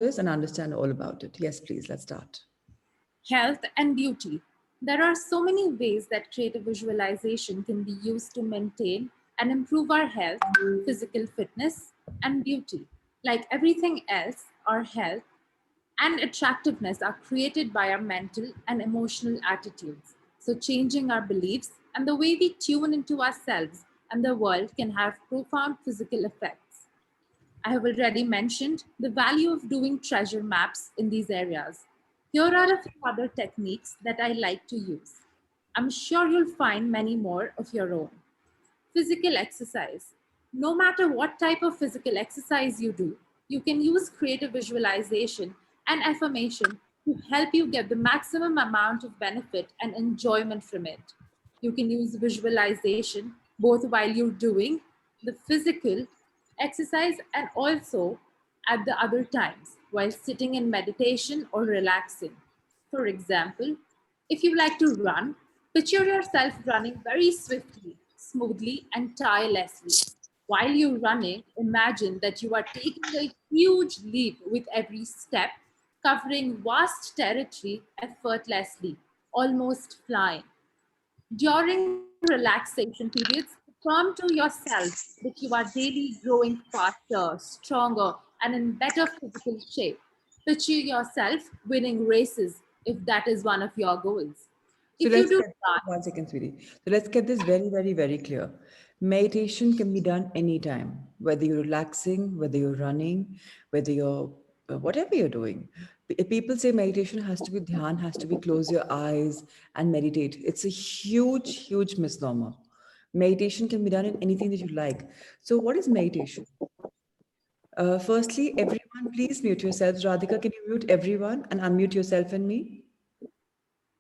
this and understand all about it. Yes, please, let's start. Health and beauty. There are so many ways that creative visualization can be used to maintain and improve our health, physical fitness, and beauty. Like everything else, our health and attractiveness are created by our mental and emotional attitudes. So, changing our beliefs and the way we tune into ourselves and the world can have profound physical effects. I have already mentioned the value of doing treasure maps in these areas. Here are a few other techniques that I like to use. I'm sure you'll find many more of your own. Physical exercise. No matter what type of physical exercise you do, you can use creative visualization and affirmation to help you get the maximum amount of benefit and enjoyment from it. You can use visualization both while you're doing the physical exercise and also at the other times while sitting in meditation or relaxing. For example, if you like to run, picture yourself running very swiftly, smoothly, and tirelessly. While you're running, imagine that you are taking a huge leap with every step, covering vast territory effortlessly, almost flying. During relaxation periods, affirm to yourself that you are daily growing faster, stronger, and in better physical shape. Picture yourself winning races if that is one of your goals. So If you let's do get one second, sweetie. So let's get this very, very, very clear. Meditation can be done anytime, whether you're relaxing, whether you're running, whether you're whatever you're doing. People say meditation has to be dhyan, has to be close your eyes and meditate. It's a huge, huge misnomer. Meditation can be done in anything that you like. So, what is meditation? Firstly, everyone, please mute yourselves. Radhika, can you mute everyone and unmute yourself and me?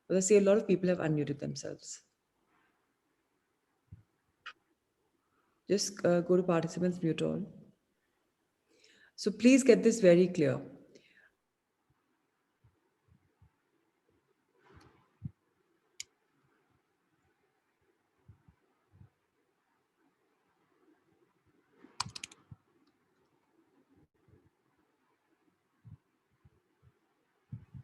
Well, I see a lot of people have unmuted themselves. Just go to participants, mute all. So please get this very clear.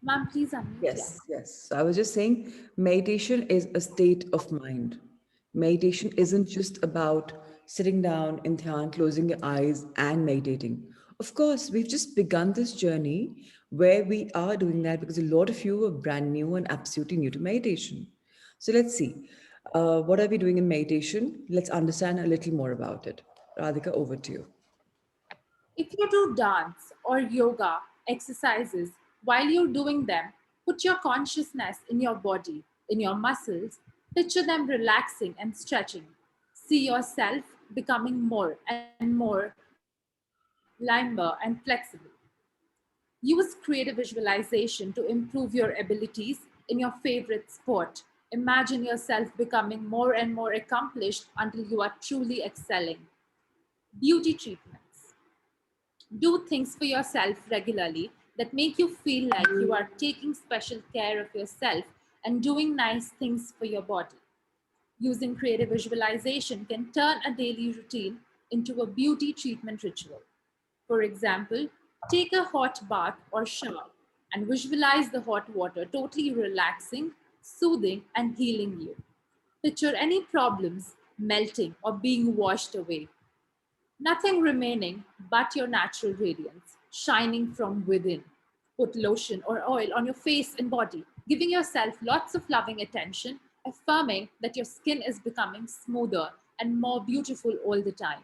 ma'am, please unmute. Yeah. Yes, yes. So I was just saying, meditation is a state of mind. Meditation isn't just about sitting down in dhyan, closing your eyes, and meditating. Of course, we've just begun this journey where we are doing that because a lot of you are brand new and absolutely new to meditation. So let's see. What are we doing in meditation? Let's understand a little more about it. Radhika, over to you. If you do dance or yoga exercises while you're doing them, put your consciousness in your body, in your muscles, picture them relaxing and stretching. See yourself becoming more and more limber and flexible. Use creative visualization to improve your abilities in your favorite sport. Imagine yourself becoming more and more accomplished until you are truly excelling. Beauty treatments. Do things for yourself regularly that make you feel like you are taking special care of yourself and doing nice things for your body. Using creative visualization can turn a daily routine into a beauty treatment ritual. For example, take a hot bath or shower and visualize the hot water totally relaxing, soothing, and healing you. Picture any problems melting or being washed away. Nothing remaining but your natural radiance, shining from within. Put lotion or oil on your face and body, giving yourself lots of loving attention, affirming that your skin is becoming smoother and more beautiful all the time.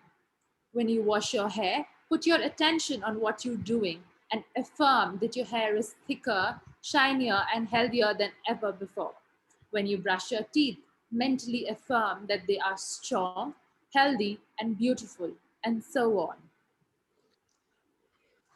When you wash your hair, put your attention on what you're doing and affirm that your hair is thicker, shinier, and healthier than ever before. When you brush your teeth, mentally affirm that they are strong, healthy, and beautiful, and so on.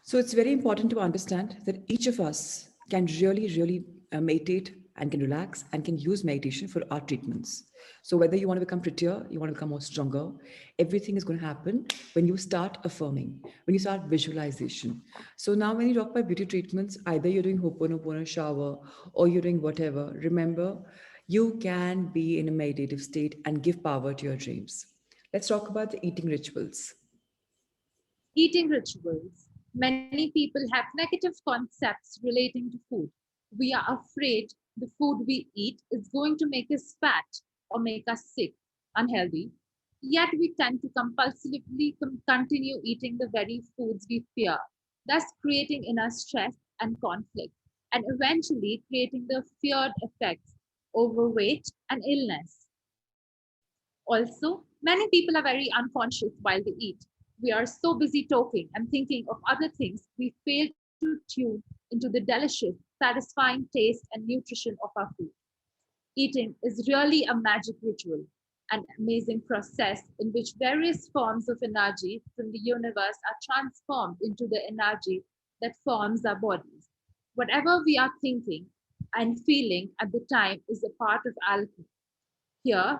So it's very important to understand that each of us can really, really meditate and can relax and can use meditation for our treatments. So whether you want to become prettier, you want to become more stronger, everything is going to happen when you start affirming, when you start visualization. So now when you talk about beauty treatments, either you're doing Ho'oponopono shower or you're doing whatever, remember, you can be in a meditative state and give power to your dreams. Let's talk about the eating rituals. Eating rituals. Many people have negative concepts relating to food. We are afraid the food we eat is going to make us fat or make us sick, unhealthy. Yet we tend to compulsively continue eating the very foods we fear, thus creating inner stress and conflict, and eventually creating the feared effects, overweight and illness. Also, many people are very unconscious while they eat. We are so busy talking and thinking of other things, we fail to tune into the delicious, satisfying taste and nutrition of our food. Eating is really a magic ritual, an amazing process in which various forms of energy from the universe are transformed into the energy that forms our bodies. Whatever we are thinking and feeling at the time is a part of alchemy. Here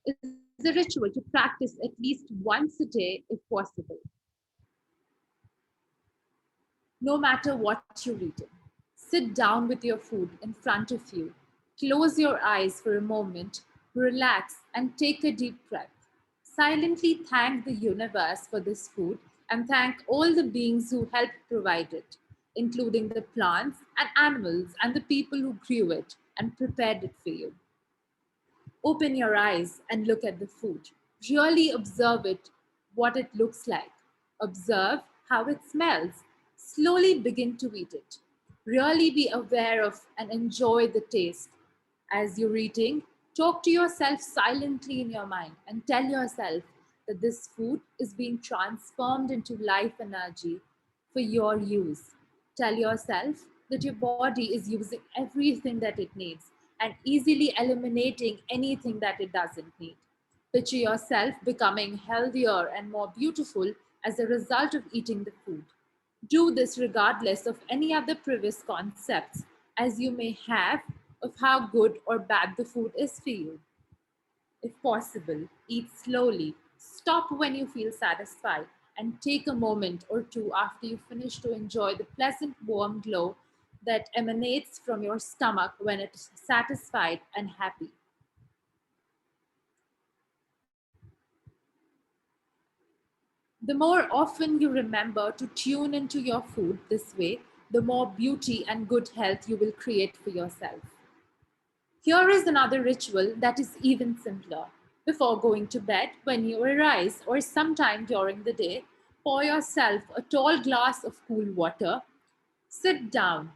is a ritual to practice at least once a day if possible, no matter what you're eating. Sit down with your food in front of you. Close your eyes for a moment, relax, and take a deep breath. Silently thank the universe for this food and thank all the beings who helped provide it, including the plants and animals and the people who grew it and prepared it for you. Open your eyes and look at the food. Really observe it, what it looks like. Observe how it smells. Slowly begin to eat it. Really be aware of and enjoy the taste. As you're eating, talk to yourself silently in your mind and tell yourself that this food is being transformed into life energy for your use. Tell yourself that your body is using everything that it needs and easily eliminating anything that it doesn't need. Picture yourself becoming healthier and more beautiful as a result of eating the food. Do this regardless of any other previous concepts as you may have of how good or bad the food is for you. If possible, eat slowly, stop when you feel satisfied, and take a moment or two after you finish to enjoy the pleasant warm glow that emanates from your stomach when it is satisfied and happy. The more often you remember to tune into your food this way, the more beauty and good health you will create for yourself. Here is another ritual that is even simpler. Before going to bed, when you arise or sometime during the day, pour yourself a tall glass of cool water. Sit down,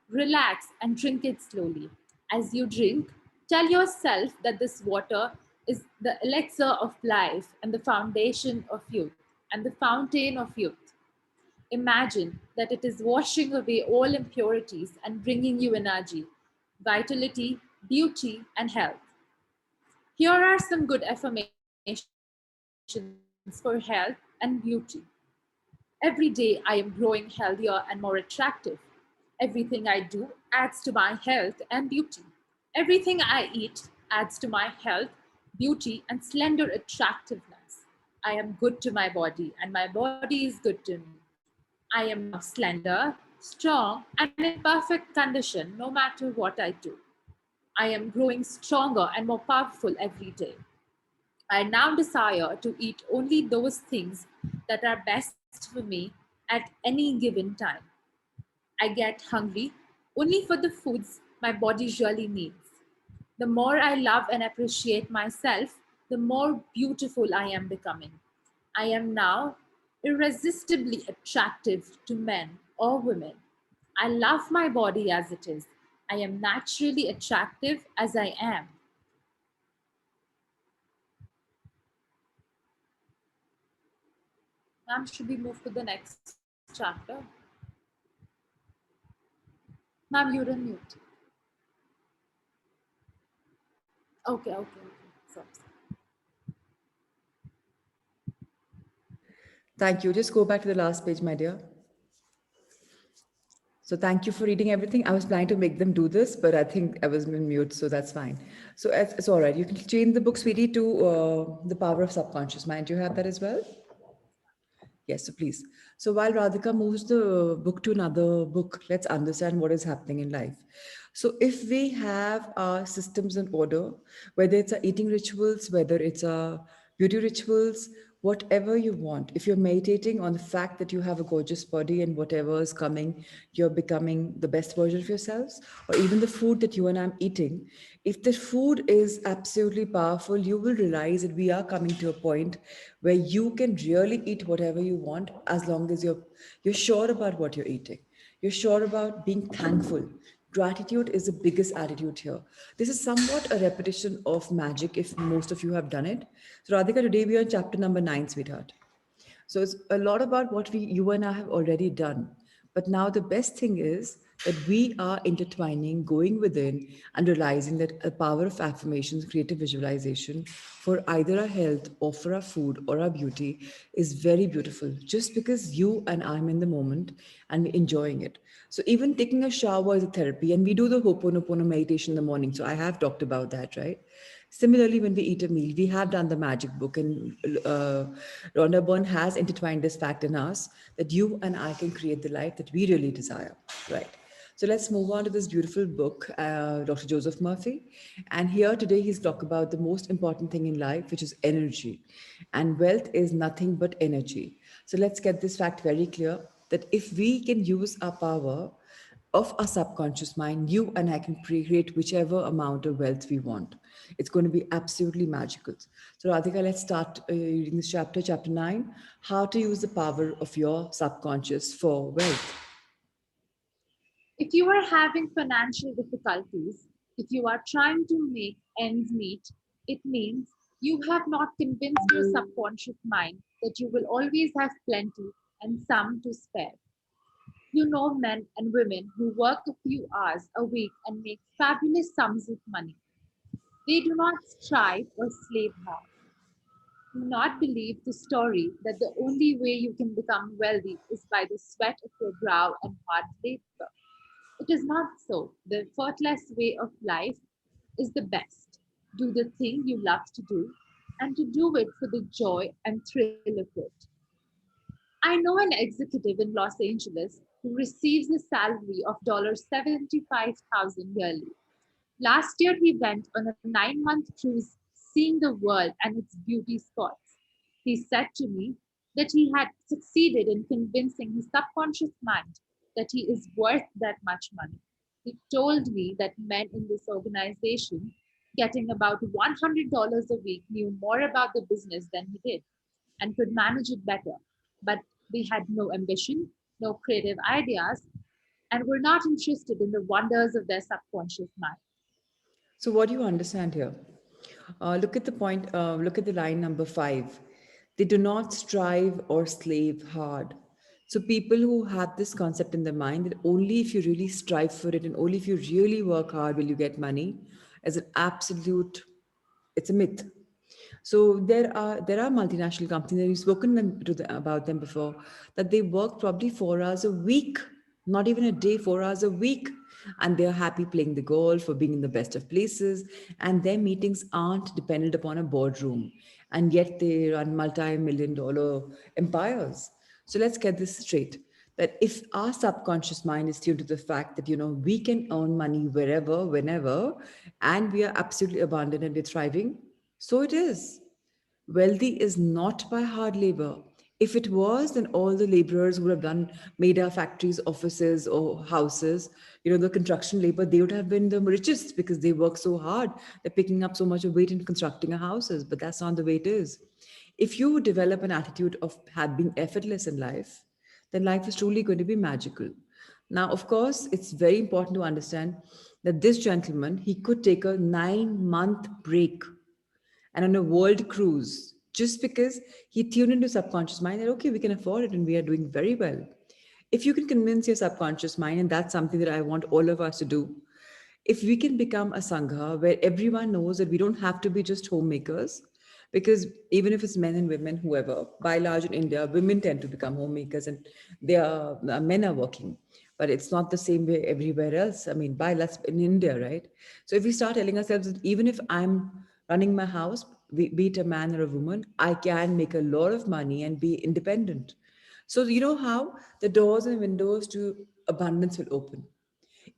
relax, and drink it slowly. As you drink, tell yourself that this water is the elixir of life and the foundation of youth and the fountain of youth. Imagine that it is washing away all impurities and bringing you energy, vitality, beauty, and health. Here are some good affirmations for health and beauty. Every day I am growing healthier and more attractive. Everything I do adds to my health and beauty. Everything I eat adds to my health, beauty, and slender attractiveness. I am good to my body, and my body is good to me. I am now slender, strong, and in perfect condition no matter what I do. I am growing stronger and more powerful every day. I now desire to eat only those things that are best for me at any given time. I get hungry only for the foods my body really needs. The more I love and appreciate myself, the more beautiful I am becoming. I am now irresistibly attractive to men or women. I love my body as it is. I am naturally attractive as I am. Ma'am, should we move to the next chapter? Ma'am, you're on mute. Okay. Sorry. Thank you. Just go back to the last page, my dear. So thank you for reading everything. I was planning to make them do this, but I think I was in mute, so that's fine. So it's all right. You can change the book, sweetie, to The Power of Subconscious Mind. Do you have that as well? Yes, so please. So while Radhika moves the book to another book, let's understand what is happening in life. So if we have our systems in order, whether it's our eating rituals, whether it's our beauty rituals, whatever you want. If you're meditating on the fact that you have a gorgeous body and whatever is coming, you're becoming the best version of yourselves, or even the food that you and I'm eating, if the food is absolutely powerful, you will realize that we are coming to a point where you can really eat whatever you want as long as you're sure about what you're eating. You're sure about being thankful. Gratitude is the biggest attitude here. This is somewhat a repetition of magic if most of you have done it. So, Radhika, today we are on chapter number 9, sweetheart. So it's a lot about what you and I have already done. But now the best thing is that we are intertwining, going within, and realizing that the power of affirmations, creative visualization for either our health or for our food or our beauty is very beautiful. Just because you and I'm in the moment and we're enjoying it. So even taking a shower is a therapy, and we do the Ho'oponopono meditation in the morning. So I have talked about that, right? Similarly, when we eat a meal, we have done the magic book, and Rhonda Byrne has intertwined this fact in us that you and I can create the life that we really desire, right? So let's move on to this beautiful book, Dr. Joseph Murphy. And here today, he's talked about the most important thing in life, which is energy. And wealth is nothing but energy. So let's get this fact very clear that if we can use our power of our subconscious mind, you and I can create whichever amount of wealth we want. It's going to be absolutely magical. So, Radhika, let's start reading this chapter, chapter 9, how to use the power of your subconscious for wealth. If you are having financial difficulties, if you are trying to make ends meet, it means you have not convinced your subconscious mind that you will always have plenty and some to spare. You know men and women who work a few hours a week and make fabulous sums of money. They do not strive or slave hard. Do not believe the story that the only way you can become wealthy is by the sweat of your brow and hard labor. It is not so. The effortless way of life is the best. Do the thing you love to do and to do it for the joy and thrill of it. I know an executive in Los Angeles who receives a salary of $75,000 yearly. Last year, he went on a 9-month cruise seeing the world and its beauty spots. He said to me that he had succeeded in convincing his subconscious mind that he is worth that much money. He told me that men in this organization, getting about $100 a week, knew more about the business than he did and could manage it better. But they had no ambition, no creative ideas, and were not interested in the wonders of their subconscious mind. So, what do you understand here? Look at the point, look at the line number 5. They do not strive or slave hard. So, people who have this concept in their mind that only if you really strive for it and only if you really work hard will you get money is an absolute, it's a myth. So there are multinational companies, and we've spoken about them before, that they work probably 4 hours a week, not even a day, 4 hours a week, and they're happy playing the golf or being in the best of places, and their meetings aren't dependent upon a boardroom, and yet they run multi-million-dollar empires. So let's get this straight. That if our subconscious mind is tuned to the fact that we can earn money wherever, whenever, and we are absolutely abundant and we're thriving, so it is. Wealthy is not by hard labor. If it was, then all the laborers would have made our factories, offices, or houses, the construction labor, they would have been the richest because they work so hard. They're picking up so much of weight in constructing our houses, but that's not the way it is. If you develop an attitude of being effortless in life, then life is truly going to be magical. Now, of course, it's very important to understand that this gentleman, he could take a 9-month break and on a world cruise just because he tuned into subconscious mind that okay, we can afford it and we are doing very well. If you can convince your subconscious mind, and that's something that I want all of us to do, if we can become a sangha where everyone knows that we don't have to be just homemakers, because even if it's men and women, whoever, by large in India, women tend to become homemakers and men are working. But it's not the same way everywhere else. I mean, by large in India, right? So if we start telling ourselves that even if I'm running my house, be it a man or a woman, I can make a lot of money and be independent. So you know how the doors and windows to abundance will open.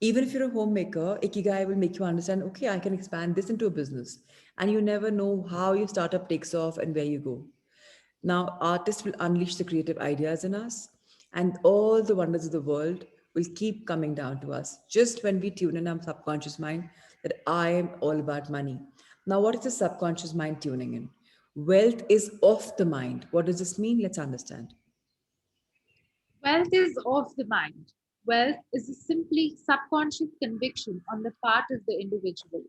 Even if you're a homemaker, Ikigai will make you understand, okay, I can expand this into a business. And you never know how your startup takes off and where you go. Now, artists will unleash the creative ideas in us, and all the wonders of the world will keep coming down to us just when we tune in our subconscious mind that I am all about money. Now, what is the subconscious mind tuning in? Wealth is off the mind. What does this mean? Let's understand. Wealth is of the mind. Wealth is a simply subconscious conviction on the part of the individual.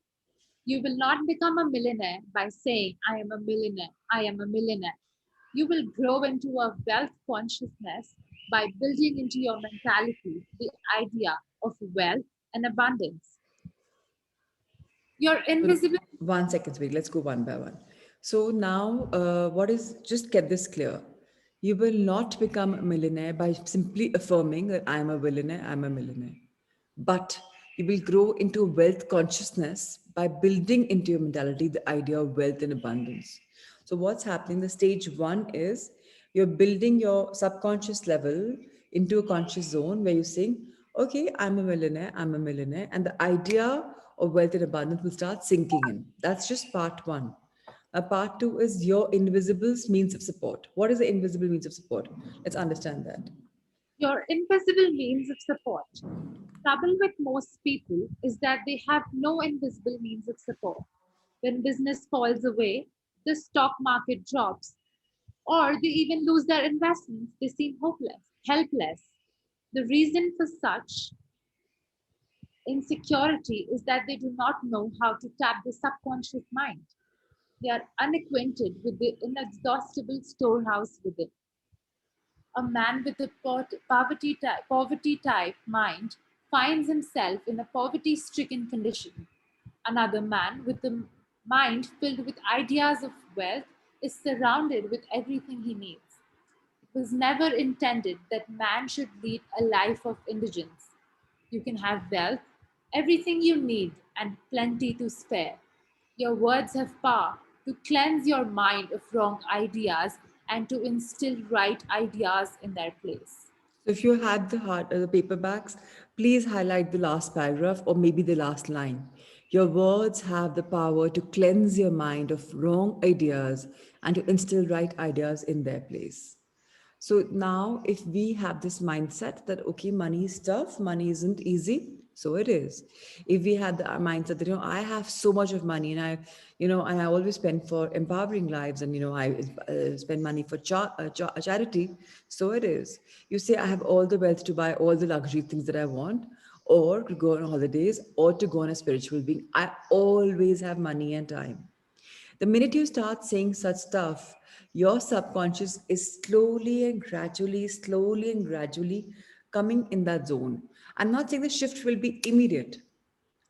You will not become a millionaire by saying, I am a millionaire, I am a millionaire. You will grow into a wealth consciousness by building into your mentality the idea of wealth and abundance. Your So, invisible 1 second, wait, let's go one by one. So, now, what is just get this clear. You will not become a millionaire by simply affirming that I'm a millionaire, I'm a millionaire. But you will grow into wealth consciousness by building into your mentality the idea of wealth and abundance. So, what's happening? The stage one is you're building your subconscious level into a conscious zone where you're saying, okay, I'm a millionaire, I'm a millionaire. And the idea of wealth and abundance will start sinking in. That's just part one. Part two is your invisible means of support. What is the invisible means of support? Let's understand that. Your invisible means of support. Trouble with most people is that they have no invisible means of support. When business falls away, the stock market drops, or they even lose their investments, they seem hopeless, helpless. The reason for such insecurity is that they do not know how to tap the subconscious mind. They are unacquainted with the inexhaustible storehouse within. A man with a poverty type mind finds himself in a poverty stricken condition. Another man with a mind filled with ideas of wealth is surrounded with everything he needs. It was never intended that man should lead a life of indigence. You can have wealth, everything you need, and plenty to spare. Your words have power to cleanse your mind of wrong ideas and to instill right ideas in their place. So if you had the paperbacks, please highlight the last paragraph or maybe the last line. Your words have the power to cleanse your mind of wrong ideas and to instill right ideas in their place. So now, if we have this mindset that, okay, money is tough, money isn't easy, so it is. If we had the mindset that, I have so much of money and and I always spend for empowering lives and, I spend money for charity, so it is. You say, I have all the wealth to buy all the luxury things that I want, or to go on holidays, or to go on a spiritual being. I always have money and time. The minute you start saying such stuff, your subconscious is slowly and gradually coming in that zone. I'm not saying the shift will be immediate,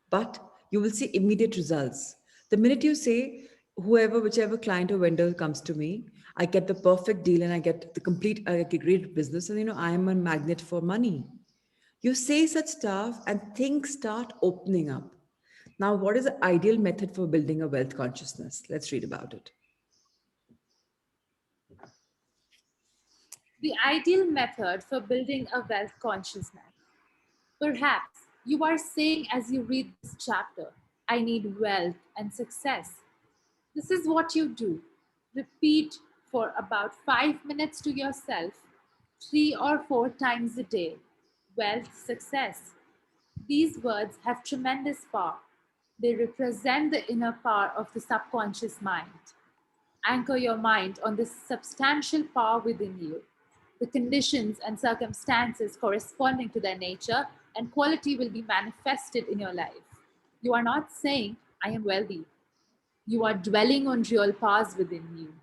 but you will see immediate results. The minute you say, whichever client or vendor comes to me, I get the perfect deal and I get great business, and I am a magnet for money. You say such stuff and things start opening up. Now, what is the ideal method for building a wealth consciousness? Let's read about it. The ideal method for building a wealth consciousness. Perhaps you are saying as you read this chapter, I need wealth and success. This is what you do. Repeat for about 5 minutes to yourself, 3 or 4 times a day. Wealth, success. These words have tremendous power. They represent the inner power of the subconscious mind. Anchor your mind on this substantial power within you, the conditions and circumstances corresponding to their nature and quality will be manifested in your life. You are not saying, I am wealthy. You are dwelling on real powers within you.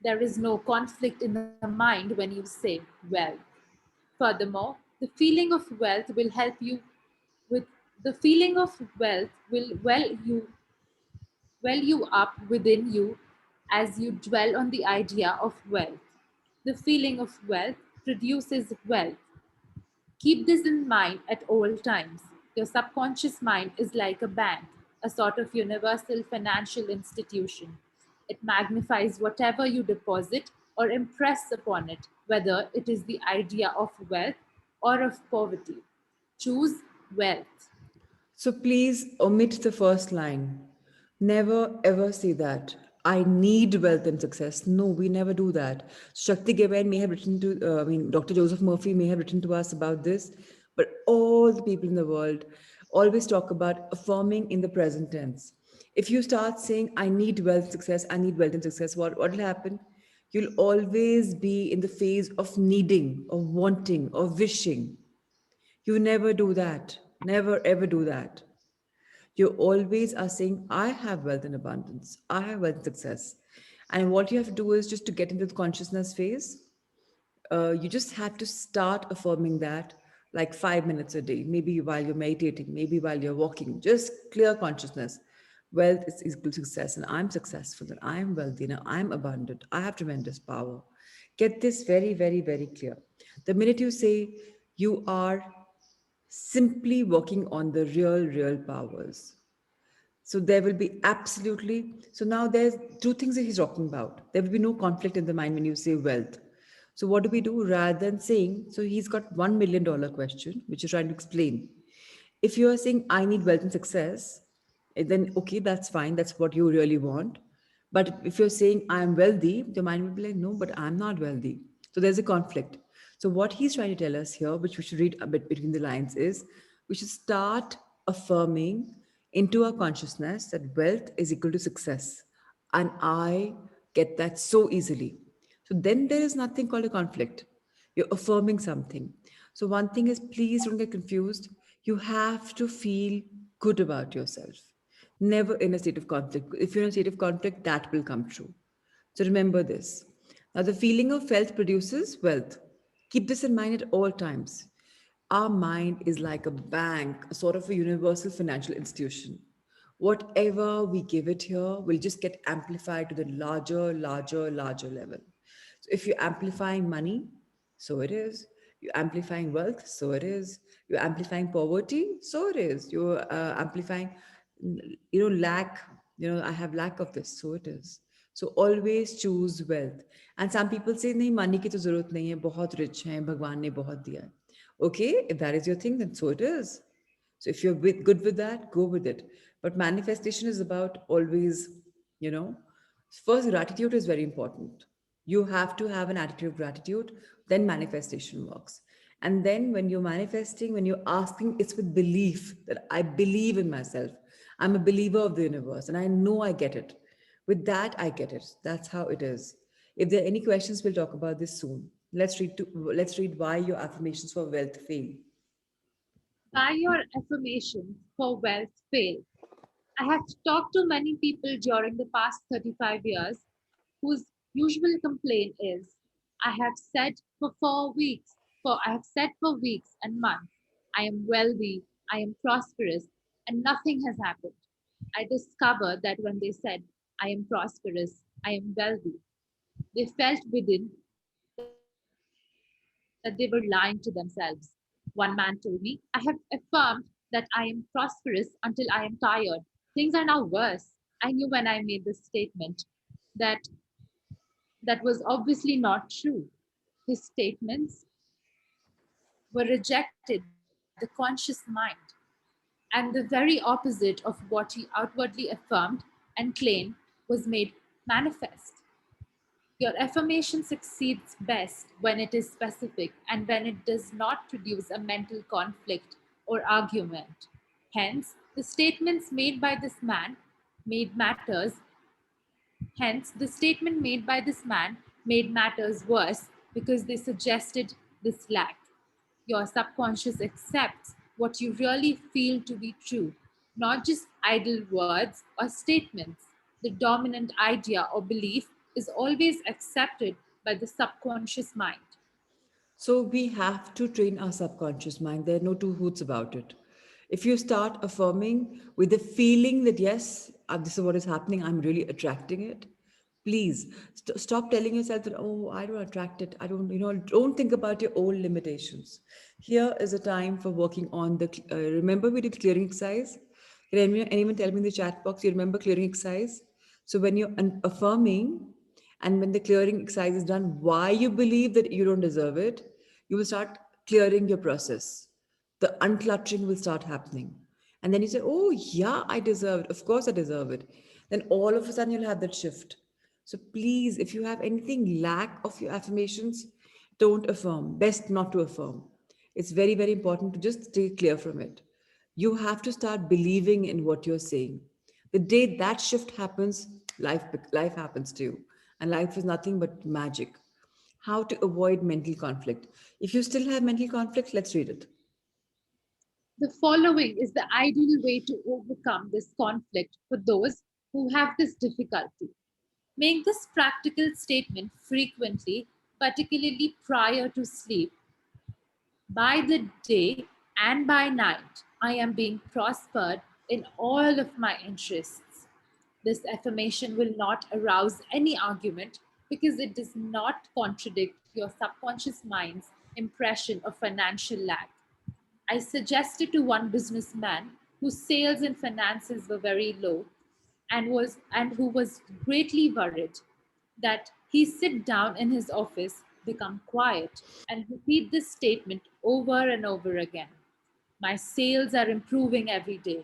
There is no conflict in the mind when you say wealth. Furthermore, the feeling of wealth will help you with the feeling of wealth will well you up within you as you dwell on the idea of wealth. The feeling of wealth produces wealth. Keep this in mind at all times. Your subconscious mind is like a bank, a sort of universal financial institution. It magnifies whatever you deposit or impress upon it, whether it is the idea of wealth or of poverty. Choose wealth. So please omit the first line. Never ever say that. I need wealth and success. No, we never do that. Shakti Gawain may have written to, Dr. Joseph Murphy may have written to us about this, but all the people in the world always talk about affirming in the present tense. If you start saying, I need wealth, success, I need wealth and success, what will happen? You'll always be in the phase of needing, or wanting, or wishing. You never do that. Never ever do that. You always are saying, I have wealth in abundance, I have wealth and success. And what you have to do is just to get into the consciousness phase, you just have to start affirming that like 5 minutes a day, maybe while you're meditating, maybe while you're walking, just clear consciousness. Wealth is equal to success, and I'm successful, and I'm wealthy, and I'm abundant, I have tremendous power. Get this very, very, very clear. The minute you say you are simply working on the real powers, so there will be absolutely. So now there's two things that he's talking about. There will be no conflict in the mind when you say wealth. So what do we do rather than saying? So he's got $1 million question, which you're trying to explain. If you are saying I need wealth and success, then okay, that's fine. That's what you really want. But if you're saying I'm wealthy, your mind will be like, no, but I'm not wealthy. So there's a conflict. So what he's trying to tell us here, which we should read a bit between the lines, is we should start affirming into our consciousness that wealth is equal to success. And I get that so easily. So then there is nothing called a conflict. You're affirming something. So one thing is, please don't get confused. You have to feel good about yourself. Never in a state of conflict. If you're in a state of conflict, that will come true. So remember this. Now, the feeling of wealth produces wealth. Keep this in mind at all times. Our mind is like a bank, a sort of a universal financial institution. Whatever we give it here will just get amplified to the larger level. So if you're amplifying money, so it is. You're amplifying wealth, so it is. You're amplifying poverty, so it is. You're amplifying, lack. I have lack of this, so it is. So always choose wealth. And some people say, नहीं money की तो जरूरत नहीं है, बहुत rich हैं, भगवान ने बहुत दिया है. Okay, if that is your thing, then so it is. So if you're good with that, go with it. But manifestation is about always, you know, first gratitude is very important. You have to have an attitude of gratitude, then manifestation works. And then when you're manifesting, when you're asking, it's with belief that I believe in myself. I'm a believer of the universe and I know I get it. With that, I get it. That's how it is. If there are any questions, we'll talk about this soon. Let's read why your affirmations for wealth fail. Why your affirmations for wealth fail. I have talked to many people during the past 35 years whose usual complaint is I have said for weeks and months, I am wealthy, I am prosperous, and nothing has happened. I discovered that when they said, I am prosperous, I am wealthy, they felt within that they were lying to themselves. One man told me, I have affirmed that I am prosperous until I am tired. Things are now worse. I knew when I made this statement that that was obviously not true. His statements were rejected by the conscious mind and the very opposite of what he outwardly affirmed and claimed was made manifest. Your affirmation succeeds best when it is specific and when it does not produce a mental conflict or argument. Hence, the statements made by this man made matters Hence, the statement made by this man made matters worse because they suggested this lack. Your subconscious accepts what you really feel to be true, not just idle words or statements. The dominant idea or belief is always accepted by the subconscious mind. So we have to train our subconscious mind. There are no two hoots about it. If you start affirming with the feeling that yes, this is what is happening, I'm really attracting it. Please stop telling yourself that, oh, I don't attract it. I don't, don't think about your own limitations. Here is a time for working on the. Remember, we did clearing exercise. Can anyone tell me in the chat box? You remember clearing exercise? So when you're affirming, and when the clearing exercise is done, why you believe that you don't deserve it, you will start clearing your process. The uncluttering will start happening. And then you say, oh, yeah, I deserve it. Of course, I deserve it. then all of a sudden you'll have that shift. So please, if you have anything lack of your affirmations, don't affirm. Best not to affirm. It's very, very important to just stay clear from it. You have to start believing in what you're saying. The day that shift happens, life happens to you. And life is nothing but magic. How to avoid mental conflict. If you still have mental conflict, let's read it. The following is the ideal way to overcome this conflict for those who have this difficulty. Make this practical statement frequently, particularly prior to sleep. By the day and by night, I am being prospered in all of my interests. This affirmation will not arouse any argument because it does not contradict your subconscious mind's impression of financial lack. I suggested to one businessman whose sales and finances were very low and who was greatly worried that he sit down in his office, become quiet, and repeat this statement over and over again. My sales are improving every day.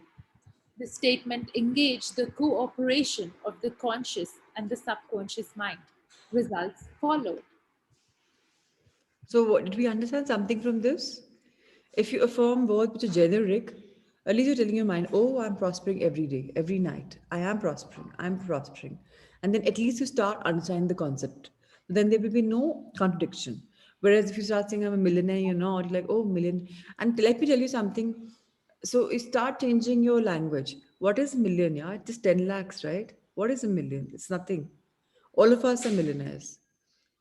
The statement engaged the cooperation of the conscious and the subconscious mind. Results followed. So, did we understand something from this? If you affirm words which are generic, at least you're telling your mind, oh, I'm prospering every day, every night. I am prospering, I'm prospering. And then at least you start understanding the concept. Then there will be no contradiction. Whereas if you start saying I'm a millionaire, you're not, you're like, oh, million. And let me tell you something. So you start changing your language. What is million? Yeah, it's just 10 lakhs, right? What is a million? It's nothing. All of us are millionaires.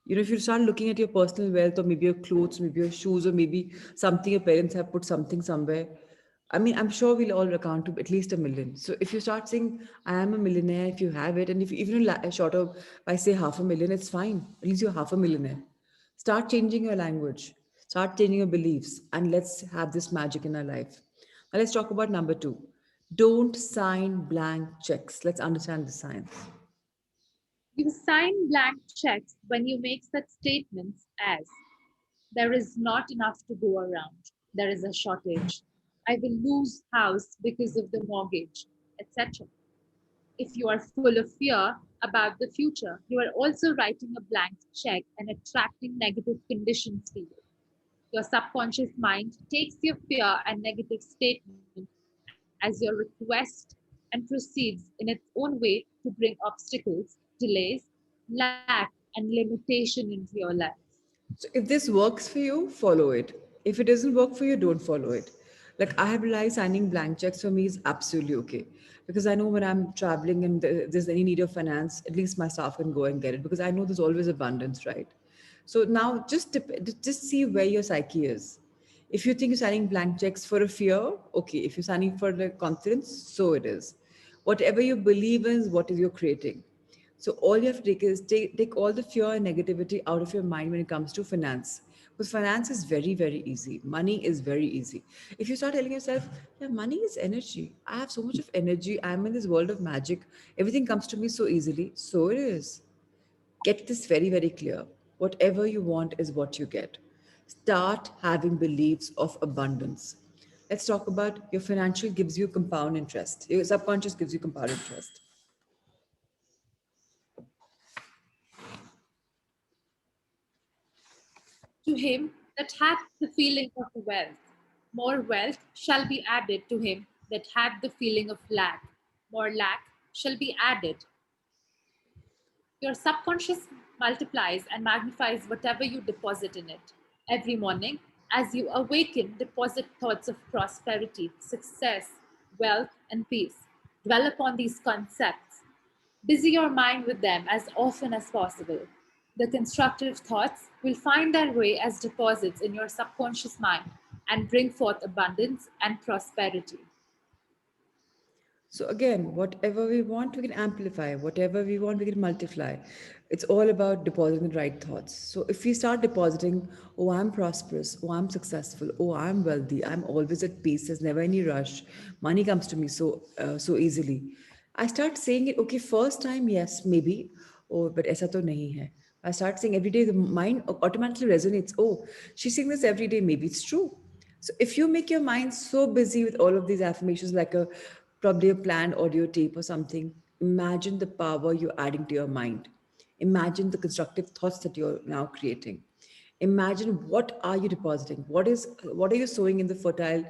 If you start looking at your personal wealth, or maybe your clothes, maybe your shoes, or maybe something your parents have put something somewhere, I mean, I'm sure we'll all account to at least a million. So if you start saying I am a millionaire, if you have it, and if you even short of by say half a million, it's fine. At least you're half a millionaire. Start changing your language, start changing your beliefs, and let's have this magic in our life. Now let's talk about number two. Don't sign blank checks. Let's understand the science. You sign blank checks when you make such statements as, there is not enough to go around, there is a shortage, I will lose house because of the mortgage, etc. If you are full of fear about the future, you are also writing a blank check and attracting negative conditions to you. Your subconscious mind takes your fear and negative statement as your request and proceeds in its own way to bring obstacles, delays, lack, and limitation into your life. So if this works for you, follow it. If it doesn't work for you, don't follow it. Like I have realized signing blank checks for me is absolutely okay. Because I know when I'm traveling and there's any need of finance, at least my staff can go and get it because I know there's always abundance, right? So now just see where your psyche is. If you think you're signing blank checks for a fear, okay. If you're signing for the confidence, so it is. Whatever you believe in is what is you're creating. So all you have to take is take all the fear and negativity out of your mind when it comes to finance. Because finance is very, very easy. Money is very easy. If you start telling yourself, yeah, money is energy. I have so much of energy. I'm in this world of magic. Everything comes to me so easily. So it is. Get this very, very clear. Whatever you want is what you get. Start having beliefs of abundance. Let's talk about your financial gives you compound interest. Your subconscious gives you compound interest. To him that hath the feeling of wealth, more wealth shall be added to him that hath the feeling of lack, more lack shall be added. Your subconscious multiplies and magnifies whatever you deposit in it. Every morning, as you awaken, deposit thoughts of prosperity, success, wealth, and peace. Dwell upon these concepts. Busy your mind with them as often as possible. The constructive thoughts will find their way as deposits in your subconscious mind and bring forth abundance and prosperity. So again, whatever we want, we can amplify. Whatever we want, we can multiply. It's all about depositing the right thoughts. So if we start depositing, oh, I'm prosperous, oh, I'm successful, oh, I'm wealthy, I'm always at peace, there's never any rush, money comes to me so easily. I start saying it, okay, first time, yes, maybe, oh, but aisa to nahi hai. I start saying every day, the mind automatically resonates. Oh, she's saying this every day, maybe it's true. So if you make your mind so busy with all of these affirmations, like a probably a planned audio tape or something, Imagine the power you're adding to your mind. Imagine the constructive thoughts that you're now creating. Imagine what are you depositing? What are you sowing in the fertile,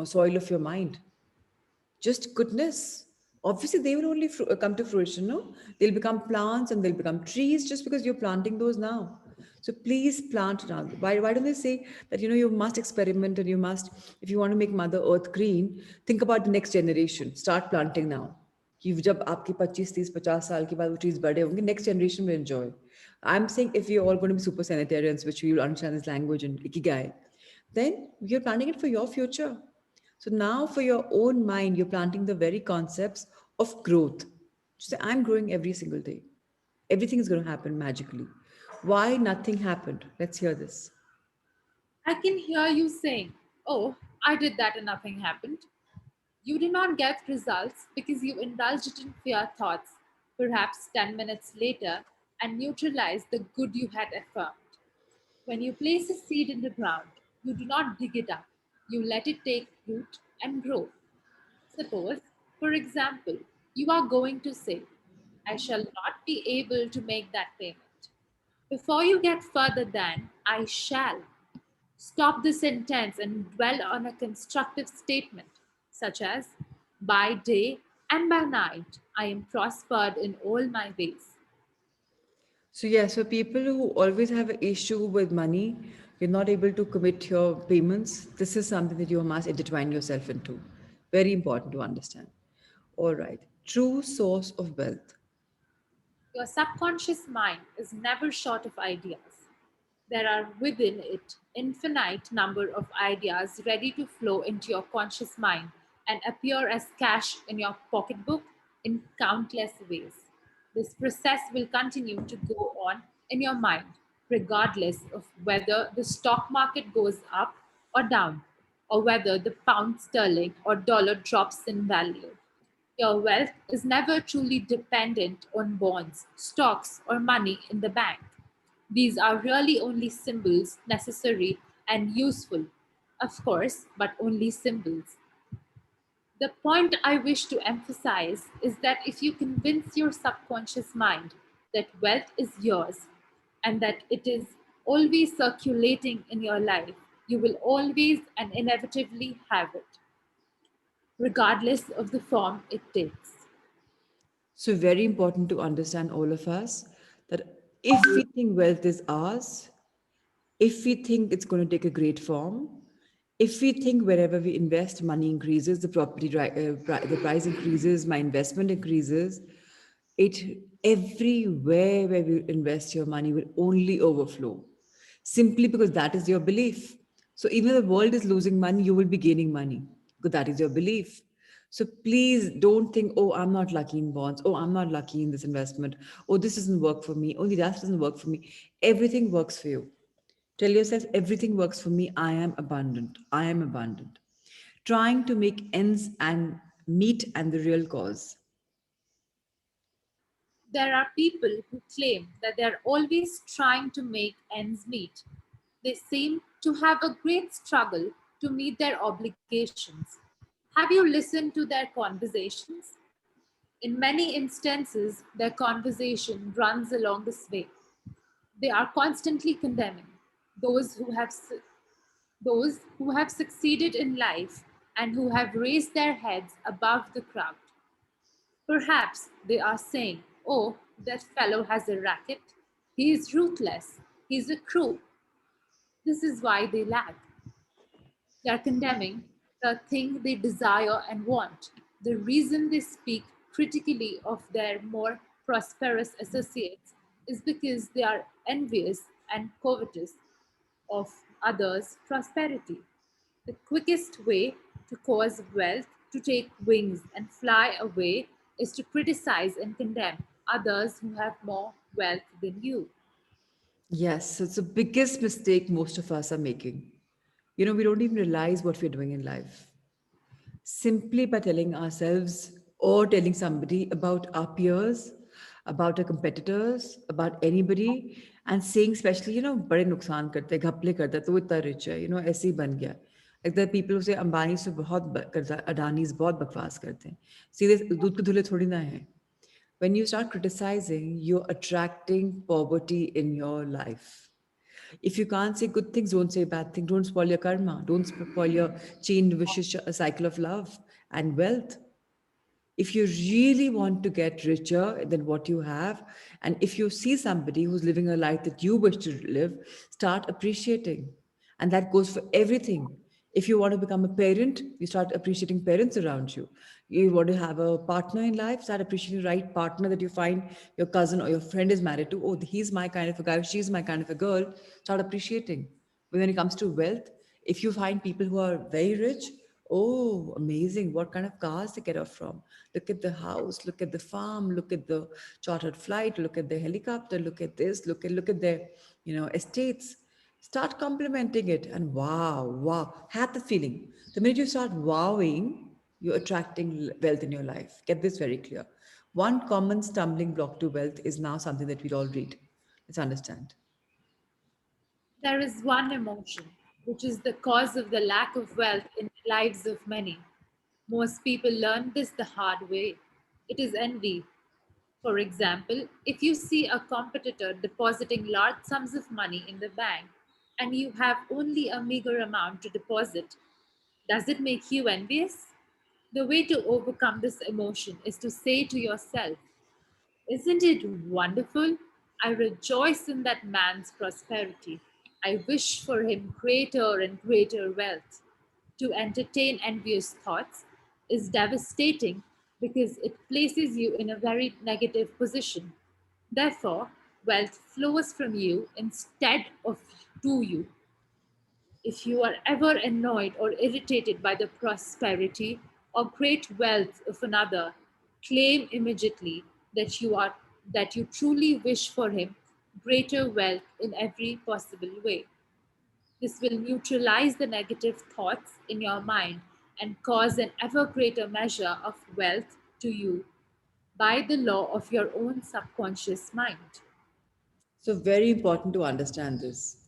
soil of your mind? Just goodness. Obviously, they will only come to fruition, no? They'll become plants and they'll become trees just because you're planting those now. So please plant now. Why don't they say that, you must experiment and you must, if you want to make Mother Earth green, think about the next generation. Start planting now. कि जब आपके 25, 30, 50 साल के बाद वो trees बड़े होंगे, next generation will enjoy. I'm saying if we're all going to be super sanitarians, which we will understand this language and ikigai, then you're planting it for your future. So now for your own mind, you're planting the very concepts of growth. Just say, I'm growing every single day. Everything is going to happen magically. Why nothing happened? Let's hear this. I can hear you saying, "Oh, I did that and nothing happened." You did not get results because you indulged in fear thoughts, perhaps 10 minutes later, and neutralized the good you had affirmed. When you place a seed in the ground, you do not dig it up, you let it take root and grow. Suppose, for example, you are going to say, "I shall not be able to make that payment." Before you get further than "I shall," stop the sentence and dwell on a constructive statement, such as, "By day and by night, I am prospered in all my ways." So yes, for people who always have an issue with money, you're not able to commit your payments. This is something that you must intertwine yourself into. Very important to understand. All right. True source of wealth. Your subconscious mind is never short of ideas. There are within it infinite number of ideas ready to flow into your conscious mind and appear as cash in your pocketbook in countless ways. This process will continue to go on in your mind regardless of whether the stock market goes up or down, or whether the pound sterling or dollar drops in value. Your wealth is never truly dependent on bonds, stocks, or money in the bank. These are really only symbols, necessary and useful, of course, but only symbols. The point I wish to emphasize is that if you convince your subconscious mind that wealth is yours and that it is always circulating in your life, you will always and inevitably have it, regardless of the form it takes. So, very important to understand, all of us, that if we think wealth is ours, if we think it's going to take a great form, if we think wherever we invest, money increases, the price increases, my investment increases, it everywhere where we invest your money will only overflow, simply because that is your belief. So even if the world is losing money, you will be gaining money because that is your belief. So please don't think, oh, I'm not lucky in bonds. Oh, I'm not lucky in this investment. Oh, this doesn't work for me. Only that doesn't work for me. Everything works for you. Tell yourself, everything works for me. I am abundant. I am abundant. Trying to make ends and meet and the real cause. There are people who claim that they are always trying to make ends meet. They seem to have a great struggle to meet their obligations. Have you listened to their conversations? In many instances, their conversation runs along this way. They are constantly condemning those who have those who have succeeded in life and who have raised their heads above the crowd. Perhaps they are saying, "Oh, that fellow has a racket. He is ruthless. He's a crook." This is why they lag. They are condemning the thing they desire and want. The reason they speak critically of their more prosperous associates is because they are envious and covetous of others' prosperity. The quickest way to cause wealth to take wings and fly away is to criticize and condemn others who have more wealth than you. Yes, it's the biggest mistake most of us are making. We don't even realize what we're doing in life. Simply by telling ourselves or telling somebody about our peers, about our competitors, about anybody, and saying, especially, बड़े नुकसान करते हैं, घपले करता है, तो वो इतना rich है, ऐसे ही बन गया. Like there are people who say Ambani से बहुत करता है, अडानीज बहुत बकवास करते हैं. सीधे दूध के धुले थोड़ी ना है. When you start criticizing, you're attracting poverty in your life. If you can't say good things, don't say bad things. Don't spoil your karma. Don't spoil your chain vicious cycle of love and wealth. If you really want to get richer than what you have, and if you see somebody who's living a life that you wish to live, start appreciating. And that goes for everything. If you want to become a parent, you start appreciating parents around you. You want to have a partner in life, start appreciating the right partner that you find your cousin or your friend is married to. Oh, he's my kind of a guy, she's my kind of a girl. Start appreciating. But when it comes to wealth, if you find people who are very rich, oh, amazing. What kind of cars they get off from? Look at the house, look at the farm, look at the chartered flight, look at the helicopter, look at this, look at their, estates. Start complimenting it and wow, wow. Have the feeling. The minute you start wowing, you're attracting wealth in your life. Get this very clear. One common stumbling block to wealth is now something that we'd all read. Let's understand. There is one emotion which is the cause of the lack of wealth in the lives of many. Most people learn this the hard way. It is envy. For example, if you see a competitor depositing large sums of money in the bank and you have only a meager amount to deposit, does it make you envious? The way to overcome this emotion is to say to yourself, isn't it wonderful? I rejoice in that man's prosperity. I wish for him greater and greater wealth. To entertain envious thoughts is devastating because it places you in a very negative position. Therefore, wealth flows from you instead of to you. If you are ever annoyed or irritated by the prosperity or great wealth of another, claim immediately that you truly wish for him greater wealth in every possible way. This will neutralize the negative thoughts in your mind and cause an ever greater measure of wealth to you by the law of your own subconscious mind. So, very important to understand this.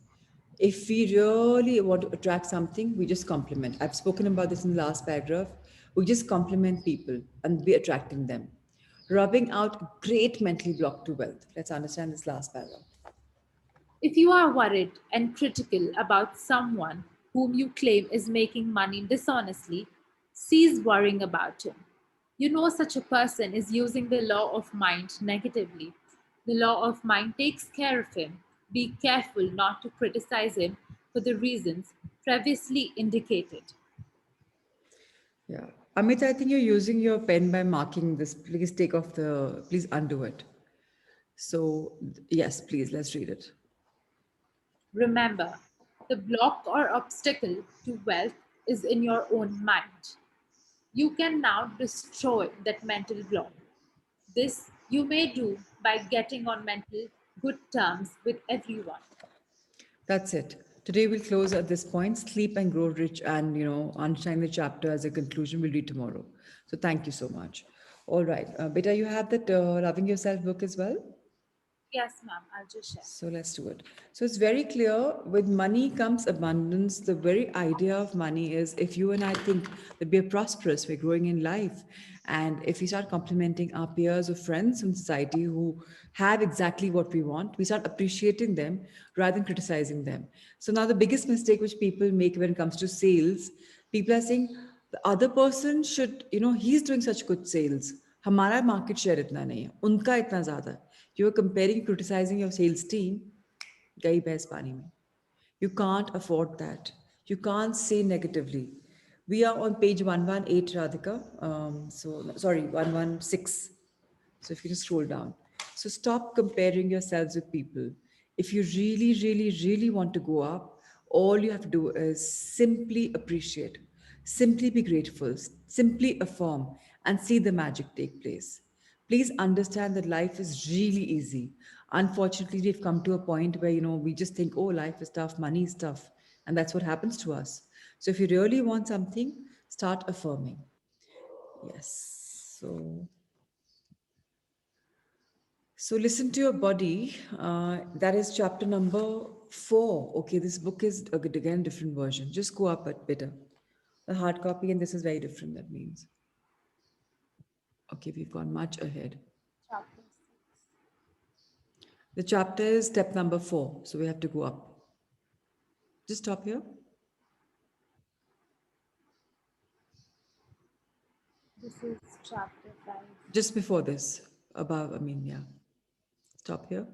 If we really want to attract something, we just compliment. I've spoken about this in the last paragraph. We just compliment people and be attracting them, rubbing out great mental block to wealth. Let's understand this last paragraph. If you are worried and critical about someone whom you claim is making money dishonestly, cease worrying about him. You know such a person is using the law of mind negatively. The law of mind takes care of him. Be careful not to criticize him for the reasons previously indicated. Yeah. Amit, I think you're using your pen by marking this. Please undo it. So, yes, please, let's read it. Remember, the block or obstacle to wealth is in your own mind. You can now destroy that mental block. This you may do by getting on mental good terms with everyone. That's it. Today we'll close at this point. Sleep and grow rich, and understand the chapter as a conclusion. We'll read tomorrow. So thank you so much. All right, Beta, you have that Loving Yourself book as well. Yes, ma'am, I'll just share. So let's do it. So it's very clear with money comes abundance. The very idea of money is if you and I think that we are prosperous, we're growing in life. And if we start complimenting our peers or friends in society who have exactly what we want, we start appreciating them rather than criticizing them. So now the biggest mistake which people make when it comes to sales, people are saying the other person should, he's doing such good sales. हमारा market share इतना नहीं है उनका इतना ज़्यादा है you are comparing, criticizing your sales team, gayi bhais pani mein. You can't afford that. You can't say negatively. We are on page 118, Radhika. Sorry, 116. So if you just scroll down. So stop comparing yourselves with people. If you really, really, really want to go up, all you have to do is simply appreciate, simply be grateful, simply affirm, and see the magic take place. Please understand that life is really easy. Unfortunately, we've come to a point where we just think, oh, life is tough, money is tough, and that's what happens to us. So if you really want something, start affirming. Yes. So listen to your body. That is chapter number 4. Okay, this book is again a different version. Just go up a bit. The hard copy, and this is very different. That means okay, we've gone much ahead. The chapter is step number 4. So we have to go up. Just stop here. This is chapter 5. Just before this. Above, I mean, yeah. Stop here.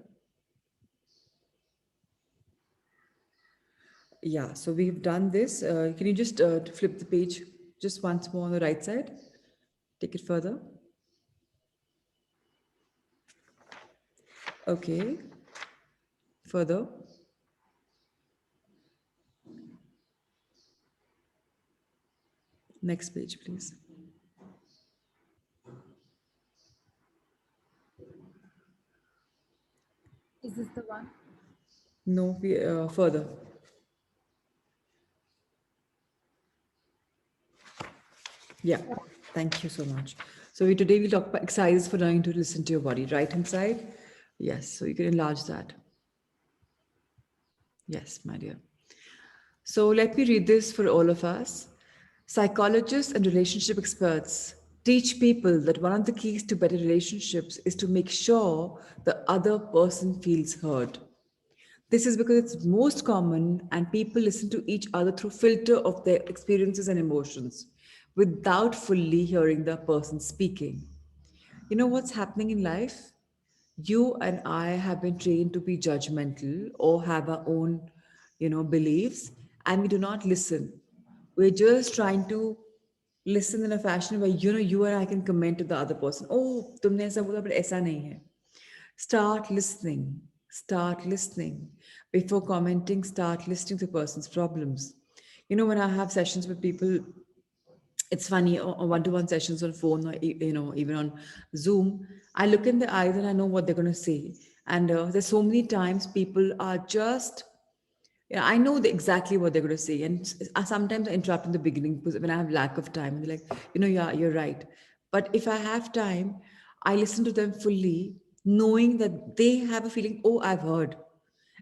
Yeah, so we've done this. Can you just flip the page just once more on the right side? Take it further. Okay, further. Next page, please. Is this the one? No, further. Yeah, thank you so much. So today we talk about exercises for learning to listen to your body. Right hand side. Yes, so you can enlarge that. Yes, my dear. So let me read this for all of us. Psychologists and relationship experts teach people that one of the keys to better relationships is to make sure the other person feels heard. This is because it's most common and people listen to each other through filter of their experiences and emotions without fully hearing the person speaking. You know what's happening in life? You and I have been trained to be judgmental or have our own, beliefs, and we do not listen. We're just trying to listen in a fashion where you and I can comment to the other person. Oh, तुमने ऐसा बोला but ऐसा नहीं है. Start listening. Start listening. Before commenting, start listening to the person's problems. When I have sessions with people, it's funny, or one-to-one sessions on phone or even on Zoom, I look in the eyes and I know what they're going to say. And there's so many times people are just, I know exactly what they're going to say. And sometimes I interrupt in the beginning because when I have lack of time, and they're like, yeah, you're right. But if I have time, I listen to them fully, knowing that they have a feeling, oh, I've heard.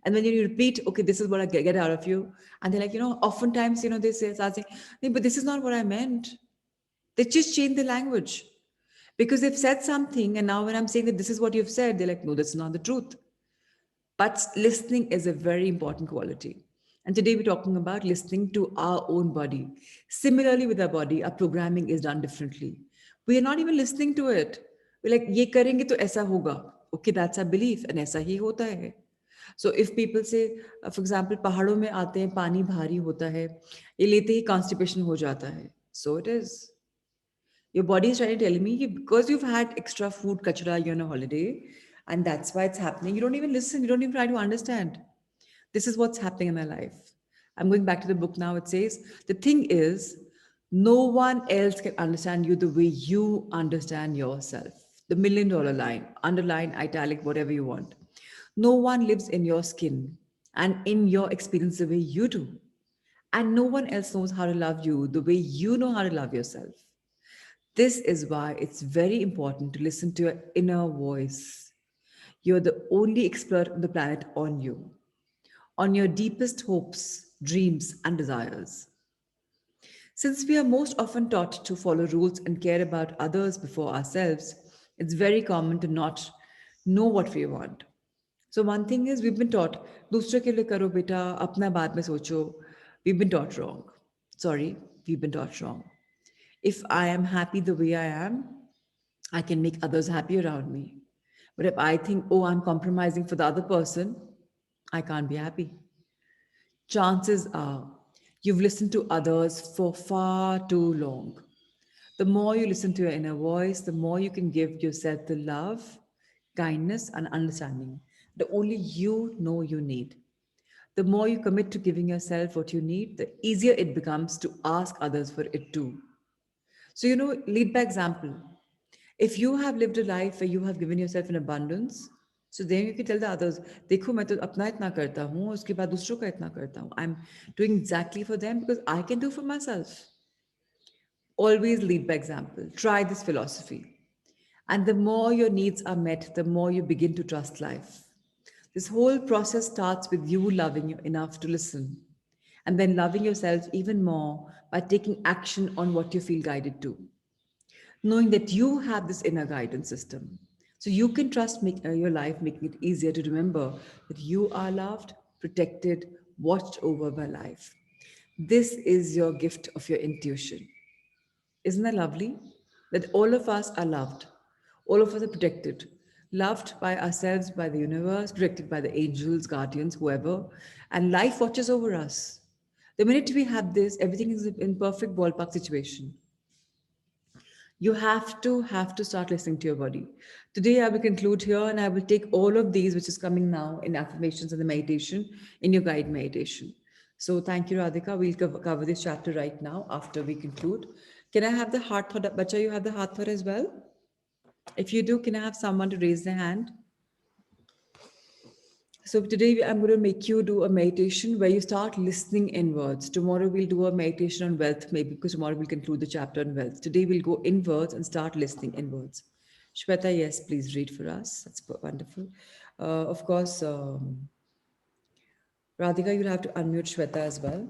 And when you repeat, okay, this is what I get out of you. And they're like, oftentimes, they say, start saying, "Nee, but this is not what I meant." They just change the language because they've said something. And now when I'm saying that this is what you've said, they're like, no, that's not the truth. But listening is a very important quality. And today we're talking about listening to our own body. Similarly, with our body, our programming is done differently. We are not even listening to it. We're like, ये करेंगे तो ऐसा होगा. Okay, that's our belief, and ऐसा ही होता है. So if people say, for example, पहाड़ों में आते हैं, पानी भारी होता है, ये लेते ही constipation हो जाता है. So it is. Your body is trying to tell me because you've had extra food kachra, you're on a holiday, and that's why it's happening. You don't even listen, you don't even try to understand. This is what's happening in my life. I'm going back to the book now. It says, the thing is, no one else can understand you the way you understand yourself. The $1 million line, underline, italic, whatever you want. No one lives in your skin and in your experience the way you do. And no one else knows how to love you the way you know how to love yourself. This is why it's very important to listen to your inner voice. You're the only expert on the planet on you, on your deepest hopes, dreams, and desires. Since we are most often taught to follow rules and care about others before ourselves, it's very common to not know what we want. So one thing is we've been taught, दूसरे के लिए करो बेटा, अपना बाद में सोचो. We've been taught wrong. Sorry, we've been taught wrong. If I am happy the way I am, I can make others happy around me. But if I think, oh, I'm compromising for the other person, I can't be happy. Chances are you've listened to others for far too long. The more you listen to your inner voice, the more you can give yourself the love, kindness, and understanding that only you know you need. The more you commit to giving yourself what you need, the easier it becomes to ask others for it too. So, lead by example. If you have lived a life where you have given yourself in abundance, so then you can tell the others, देखो मैं तो अपना इतना करता हूँ, उसके बाद दूसरों का इतना करता हूँ. I'm doing exactly for them because I can do for myself. Always lead by example. Try this philosophy. And the more your needs are met, the more you begin to trust life. This whole process starts with you loving you enough to listen, and then loving yourself even more by taking action on what you feel guided to. Knowing that you have this inner guidance system. So you can trust your life, making it easier to remember that you are loved, protected, watched over by life. This is your gift of your intuition. Isn't that lovely? That all of us are loved. All of us are protected. Loved by ourselves, by the universe, protected by the angels, guardians, whoever. And life watches over us. The minute we have this, everything is in perfect ballpark situation. You have to start listening to your body. Today I will conclude here, and I will take all of these which is coming now in affirmations and the meditation in your guide meditation. So thank you, Radhika. We'll cover this chapter right now after we conclude. Can I have the heart thought? Bacha, you have the heart thought as well? If you do, can I have someone to raise their hand? So today I'm going to make you do a meditation where you start listening inwards. Tomorrow we'll do a meditation on wealth, maybe because tomorrow we'll conclude the chapter on wealth. Today we'll go inwards and start listening inwards. Shweta, yes, please read for us. That's wonderful. Of course, Radhika, you'll have to unmute Shweta as well.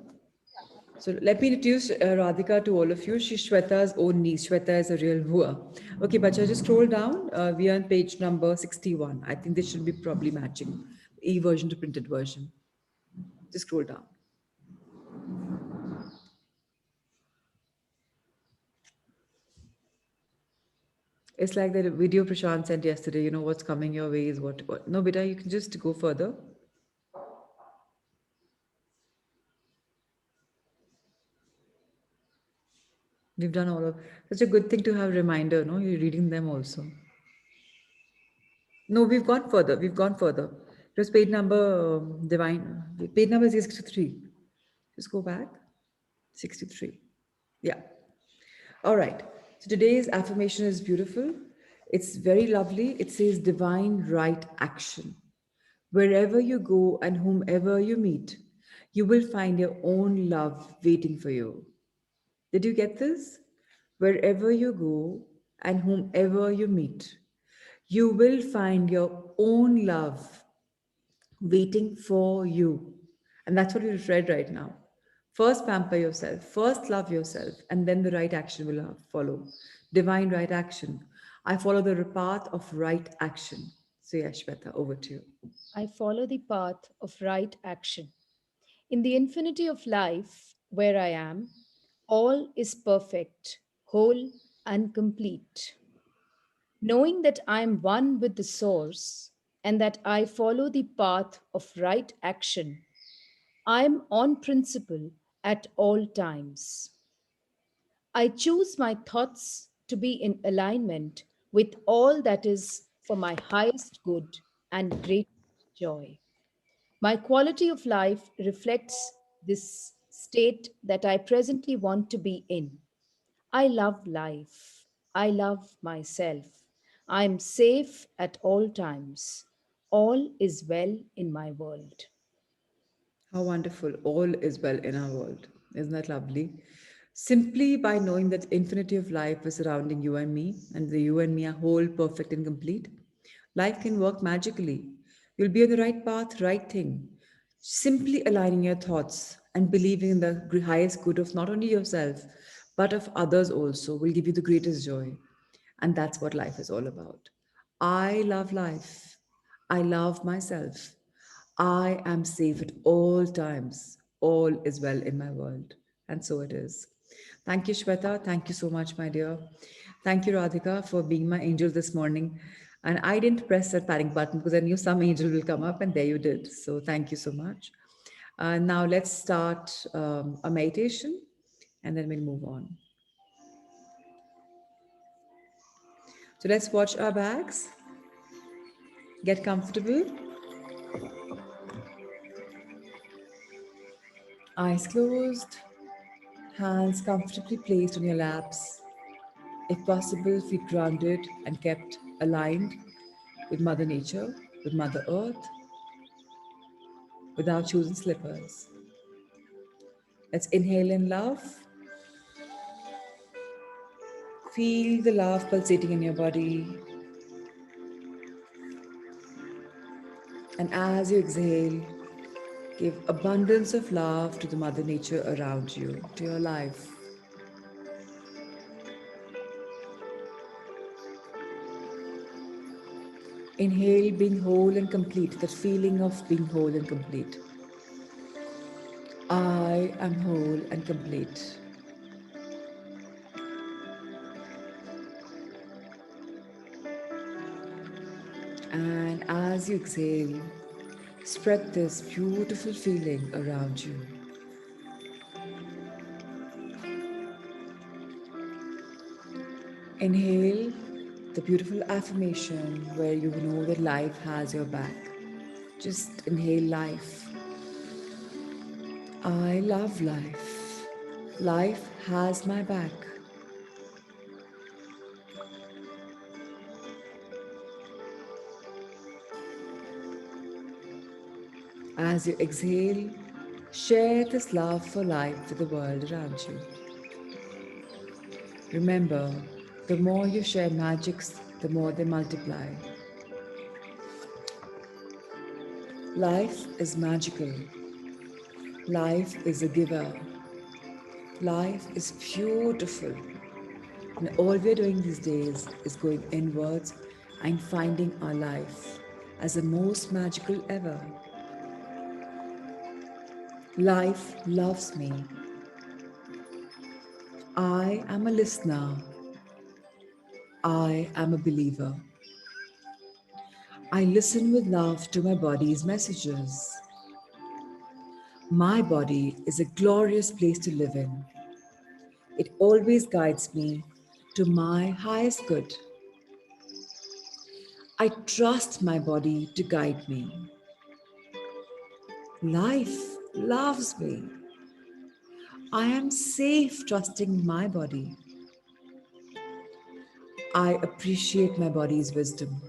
So let me introduce Radhika to all of you. She's Shweta's own niece. Shweta is a real hua. Okay, Bacha, just scroll down. We are on page number 61. I think this should be probably matching e-version to printed version. Just scroll down. It's like that video Prashant sent yesterday. You know what's coming your way is what. No, beta, you can just go further. We've done all of such a good thing to have reminder. No, you're reading them also. No, we've gone further. We've gone further. It was page number divine. Page number is 63. Just go back. 63. Yeah. All right. So today's affirmation is beautiful. It's very lovely. It says divine right action. Wherever you go and whomever you meet, you will find your own love waiting for you. Did you get this? Wherever you go and whomever you meet, you will find your own love waiting for you. And that's what we read right now. First, pamper yourself, first, love yourself, and then the right action will follow. Divine right action. I follow the path of right action. So, yeah, Shweta, over to you. I follow the path of right action. In the infinity of life, where I am, all is perfect, whole, and complete. Knowing that I am one with the source and that I follow the path of right action, I am on principle at all times. I choose my thoughts to be in alignment with all that is for my highest good and greatest joy. My quality of life reflects this state that I presently want to be in. I love life. I love myself. I am safe at all times. All is well in my world. How wonderful. All is well in our world. Isn't that lovely? Simply by knowing that infinity of life is surrounding you and me, and the you and me are whole, perfect, and complete, life can work magically. You'll be on the right path, right thing. Simply aligning your thoughts and believing in the highest good of not only yourself, but of others also will give you the greatest joy. And that's what life is all about. I love life. I love myself. I am safe at all times. All is well in my world. And so it is. Thank you, Shweta. Thank you so much, my dear. Thank you, Radhika, for being my angel this morning. And I didn't press that panic button because I knew some angel will come up, and there you did. So thank you so much. Now let's start a meditation, and then we'll move on. So let's watch our bags, get comfortable, eyes closed, hands comfortably placed on your laps. If possible, feet grounded and kept aligned with Mother Nature, with Mother Earth, without choosing slippers. Let's inhale in love. Feel the love pulsating in your body. And as you exhale, give abundance of love to the Mother Nature around you, to your life. Inhale, being whole and complete, that feeling of being whole and complete. I am whole and complete. And as you exhale, spread this beautiful feeling around you. Inhale the beautiful affirmation where you know that life has your back. Just inhale life. I love life. Life has my back. As you exhale, share this love for life with the world around you. Remember, the more you share magics, the more they multiply. Life is magical. Life is a giver. Life is beautiful. And all we're doing these days is going inwards and finding our life as the most magical ever. Life loves me. I am a listener. I am a believer. I listen with love to my body's messages. My body is a glorious place to live in. It always guides me to my highest good. I trust my body to guide me. Life loves me. I am safe trusting my body. I appreciate my body's wisdom.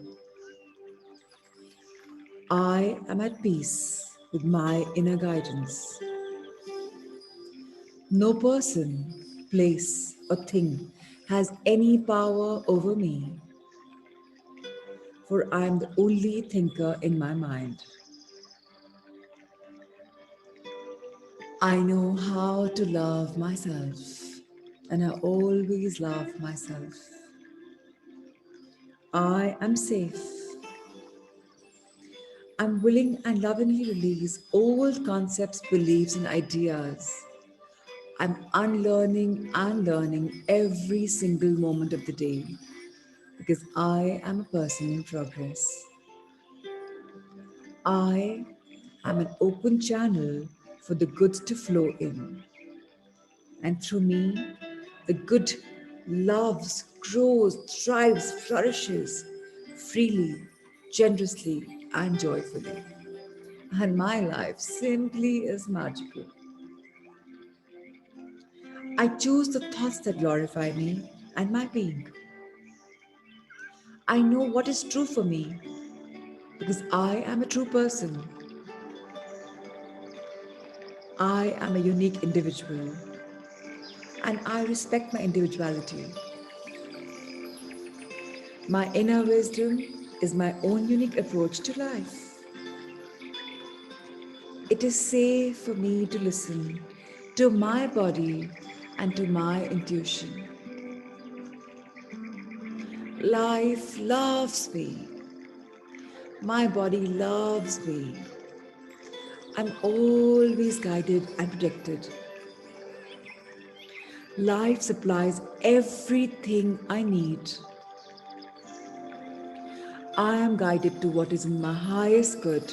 I am at peace with my inner guidance. No person, place, or thing has any power over me, for I am the only thinker in my mind. I know how to love myself, and I always love myself. I am safe. I'm willing and lovingly release old concepts, beliefs, and ideas. I'm unlearning and learning every single moment of the day because I am a person in progress. I am an open channel for the good to flow in. And through me, the good loves, grows, thrives, flourishes freely, generously, and joyfully. And my life simply is magical. I choose the thoughts that glorify me and my being. I know what is true for me because I am a true person. I am a unique individual and I respect my individuality. My inner wisdom is my own unique approach to life. It is safe for me to listen to my body and to my intuition. Life loves me. My body loves me. I'm always guided and protected. Life supplies everything I need. I am guided to what is in my highest good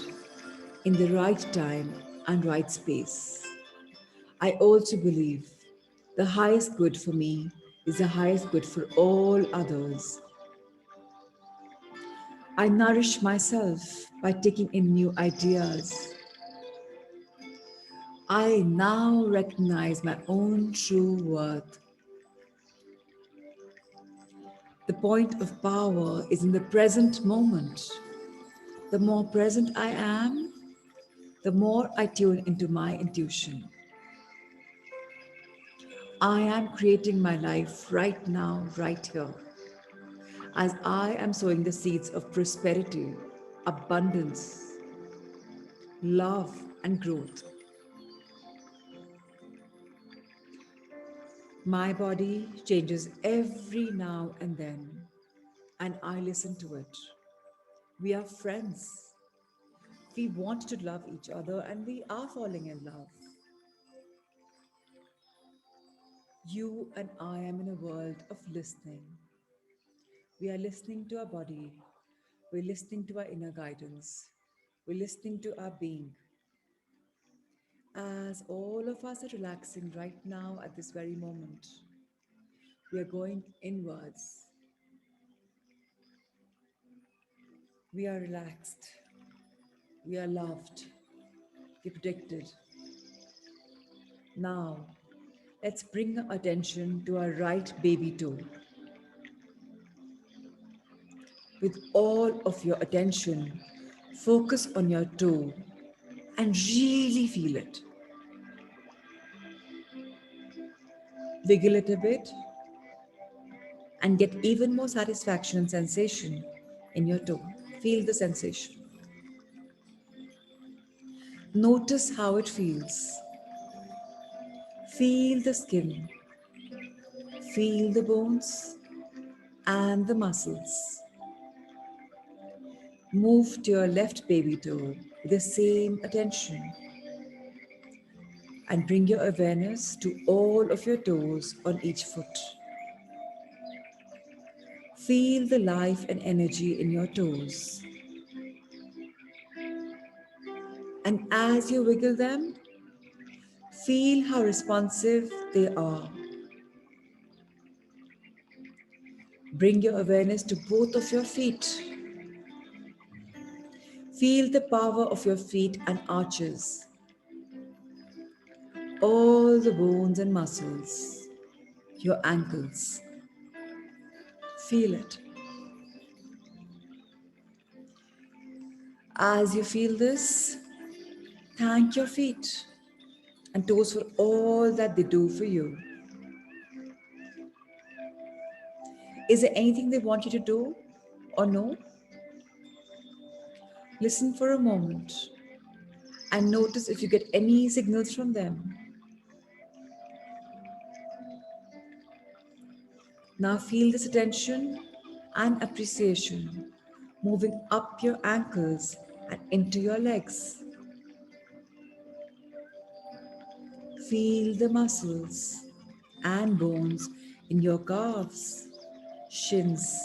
in the right time and right space. I also believe the highest good for me is the highest good for all others. I nourish myself by taking in new ideas. I now recognize my own true worth. The point of power is in the present moment. The more present I am, the more I tune into my intuition. I am creating my life right now, right here, as I am sowing the seeds of prosperity, abundance, love, and growth. My body changes every now and then, and I listen to it. We are friends. We want to love each other and we are falling in love. You and I am in a world of listening. We are listening to our body. We're listening to our inner guidance. We're listening to our being. As all of us are relaxing right now at this very moment, we are going inwards. We are relaxed. We are loved. We're protected. Now, let's bring our attention to our right baby toe. With all of your attention, focus on your toe and really feel it. Wiggle it a bit and get even more satisfaction and sensation in your toe. Feel the sensation. Notice how it feels. Feel the skin, feel the bones and the muscles. Move to your left baby toe with the same attention and bring your awareness to all of your toes on each foot. Feel the life and energy in your toes. And as you wiggle them, feel how responsive they are. Bring your awareness to both of your feet. Feel the power of your feet and arches, all the bones and muscles, your ankles. Feel it. As you feel this, thank your feet and toes for all that they do for you. Is there anything they want you to do or no? Listen for a moment and notice if you get any signals from them. Now feel this attention and appreciation moving up your ankles and into your legs. Feel the muscles and bones in your calves, shins,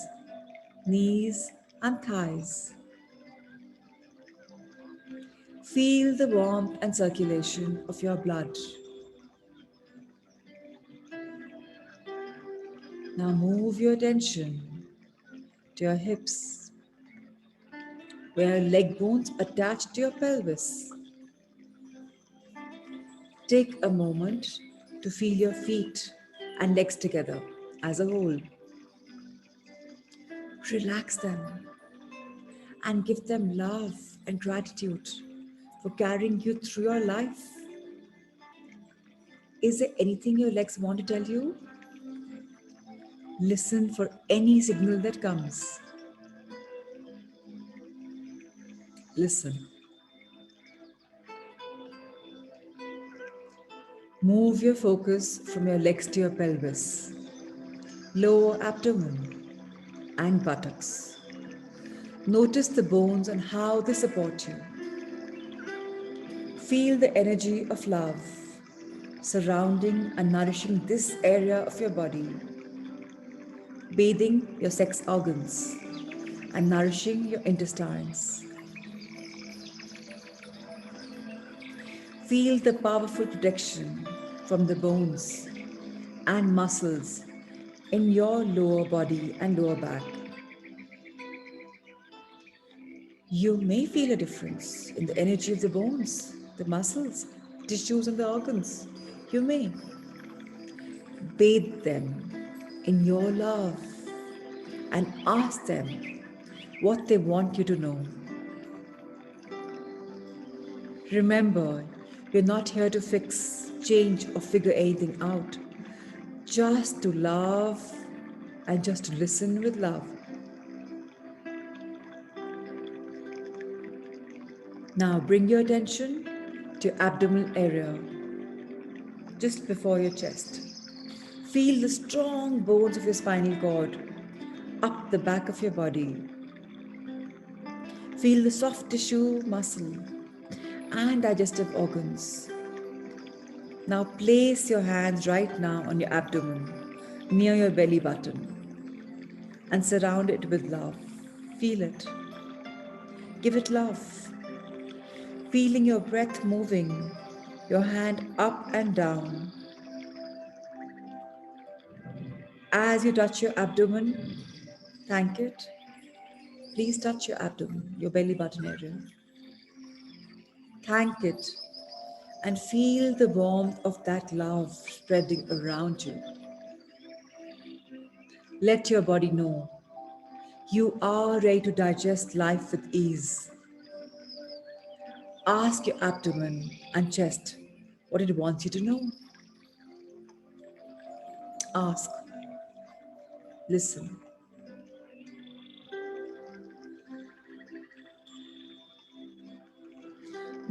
knees, and thighs. Feel the warmth and circulation of your blood. Now move your attention to your hips, where leg bones attach to your pelvis. Take a moment to feel your feet and legs together as a whole. Relax them and give them love and gratitude for carrying you through your life. Is there anything your legs want to tell you? Listen for any signal that comes. Listen. Move your focus from your legs to your pelvis, lower abdomen, and buttocks. Notice the bones and how they support you. Feel the energy of love surrounding and nourishing this area of your body, bathing your sex organs and nourishing your intestines. Feel the powerful protection from the bones and muscles in your lower body and lower back. You may feel a difference in the energy of the bones, the muscles, tissues, and the organs. You may bathe them in your love and ask them what they want you to know. Remember, you're not here to fix, change, or figure anything out. Just to love and just to listen with love. Now bring your attention to your abdominal area, just before your chest. Feel the strong bones of your spinal cord up the back of your body. Feel the soft tissue, muscle, and digestive organs. Now place your hands right now on your abdomen, near your belly button, and surround it with love. Feel it. Give it love. Feeling your breath moving, your hand up and down. As you touch your abdomen, thank it. Please touch your abdomen, your belly button area. Thank it and feel the warmth of that love spreading around you. Let your body know you are ready to digest life with ease. Ask your abdomen and chest what it wants you to know. Ask, listen.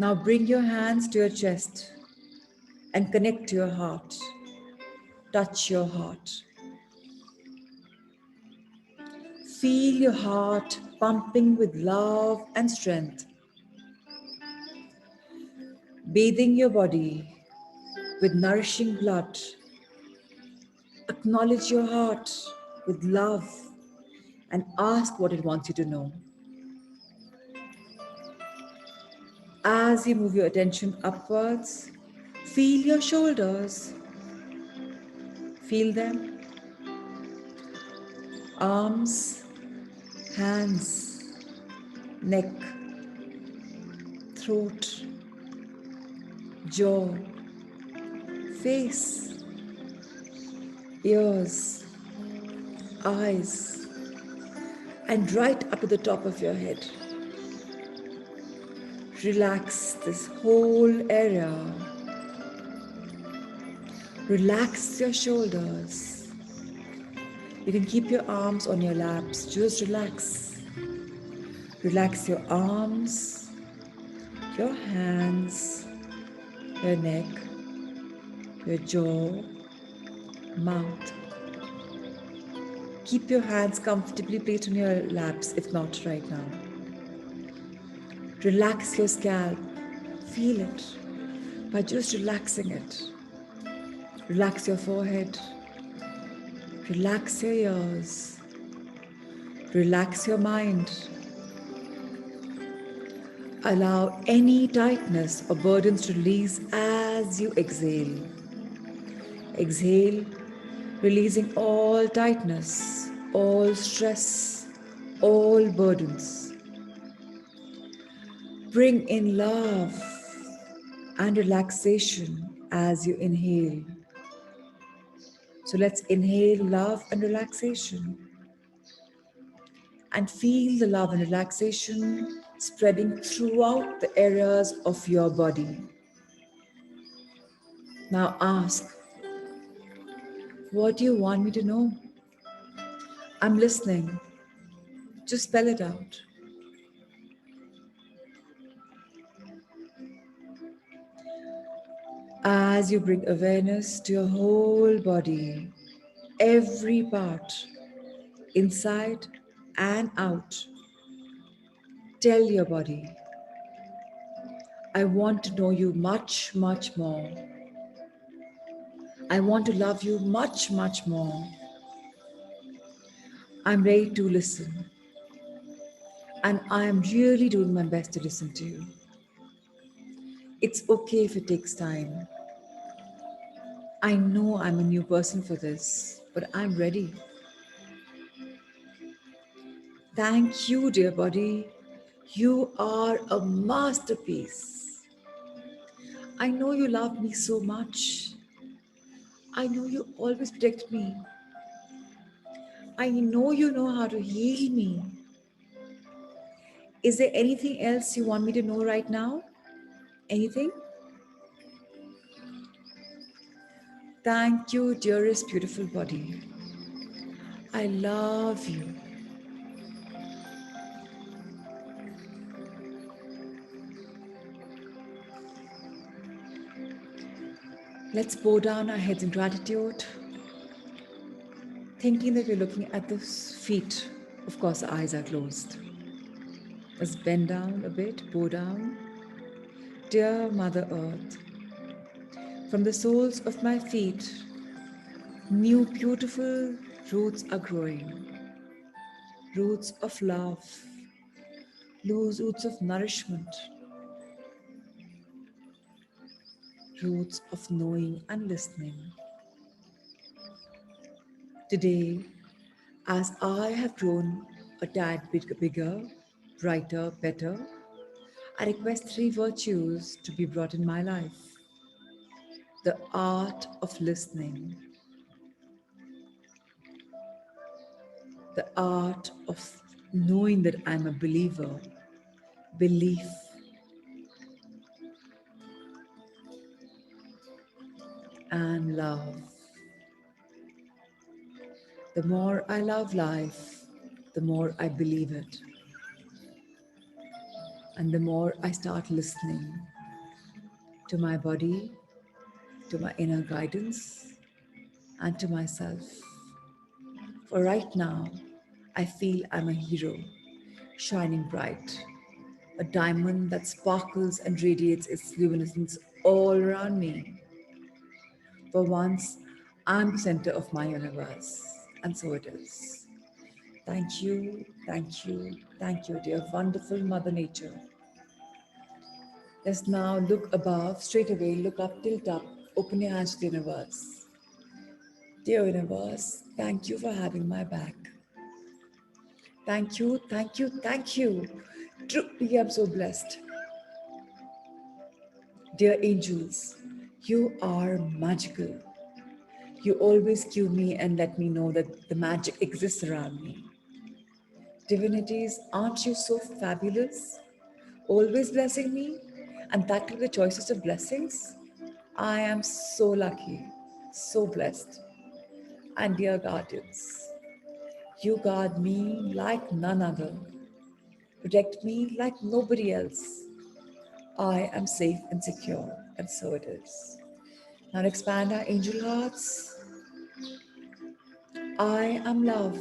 Now bring your hands to your chest and connect to your heart. Touch your heart. Feel your heart pumping with love and strength, bathing your body with nourishing blood. Acknowledge your heart with love and ask what it wants you to know. As you move your attention upwards, feel your shoulders. Feel them. Arms, hands, neck, throat, jaw, face, ears, eyes, and right up to the top of your head. Relax this whole area. Relax your shoulders. You can keep your arms on your laps. Just relax. Relax your arms, your hands, your neck, your jaw, mouth. Keep your hands comfortably placed on your laps, if not right now. Relax your scalp. Feel it by just relaxing it. Relax your forehead. Relax your ears. Relax your mind. Allow any tightness or burdens to release as you exhale. Exhale, releasing all tightness, all stress, all burdens. Bring in love and relaxation as you inhale. So let's inhale love and relaxation and feel the love and relaxation spreading throughout the areas of your body. Now ask, what do you want me to know? I'm listening. Just spell it out. As you bring awareness to your whole body, every part, inside and out, tell your body, I want to know you much, much more. I want to love you much, much more. I'm ready to listen. And I am really doing my best to listen to you. It's okay if it takes time. I know I'm a new person for this, but I'm ready. Thank you, dear body. You are a masterpiece. I know you love me so much. I know you always protect me. I know how to heal me. Is there anything else you want me to know right now? Anything? Thank you, dearest, beautiful body. I love you. Let's bow down our heads in gratitude, thinking that we're looking at the feet. Of course, the eyes are closed. Let's bend down a bit, bow down. Dear Mother Earth, from the soles of my feet, new beautiful roots are growing. Roots of love, loose roots of nourishment, roots of knowing and listening. Today, as I have grown a tad bit bigger, brighter, better, I request three virtues to be brought in my life: the art of listening, the art of knowing that I'm a believer, belief, and love. The more I love life, the more I believe it, and the more I start listening to my body, to my inner guidance, and to myself. For right now, I feel I'm a hero, shining bright, a diamond that sparkles and radiates its luminescence all around me. For once, I'm the center of my universe, and so it is. Thank you, thank you, thank you, dear wonderful Mother Nature. Let's now look above, straight away, look up, tilt up, open your hands to the universe. Dear universe, thank you for having my back. Thank you, thank you, thank you. Truly, I'm so blessed. Dear angels, you are magical. You always cue me and let me know that the magic exists around me. Divinities, aren't you so fabulous? Always blessing me, and that too the choices of blessings. I am so lucky, so blessed. And dear guardians, you guard me like none other. Protect me like nobody else. I am safe and secure, and so it is. Now expand our angel hearts. I am love.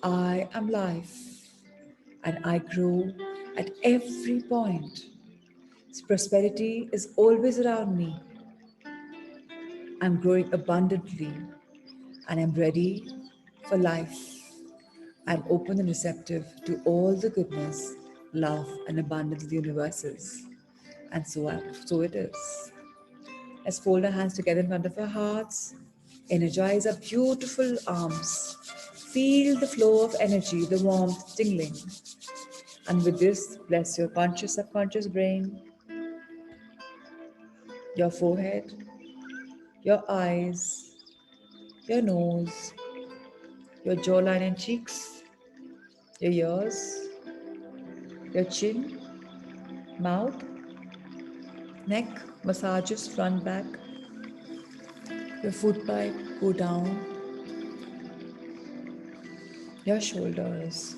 I am life. And I grow at every point. Prosperity is always around me. I'm growing abundantly and I'm ready for life. I'm open and receptive to all the goodness, love, and abundance the universe is. And so it is. Let's fold our hands together in front of our hearts. Energize our beautiful arms. Feel the flow of energy, the warmth tingling. And with this, bless your conscious, subconscious brain, your forehead, your eyes, your nose, your jawline and cheeks, your ears, your chin, mouth, neck, massages front, back, your foot pipe go down, your shoulders,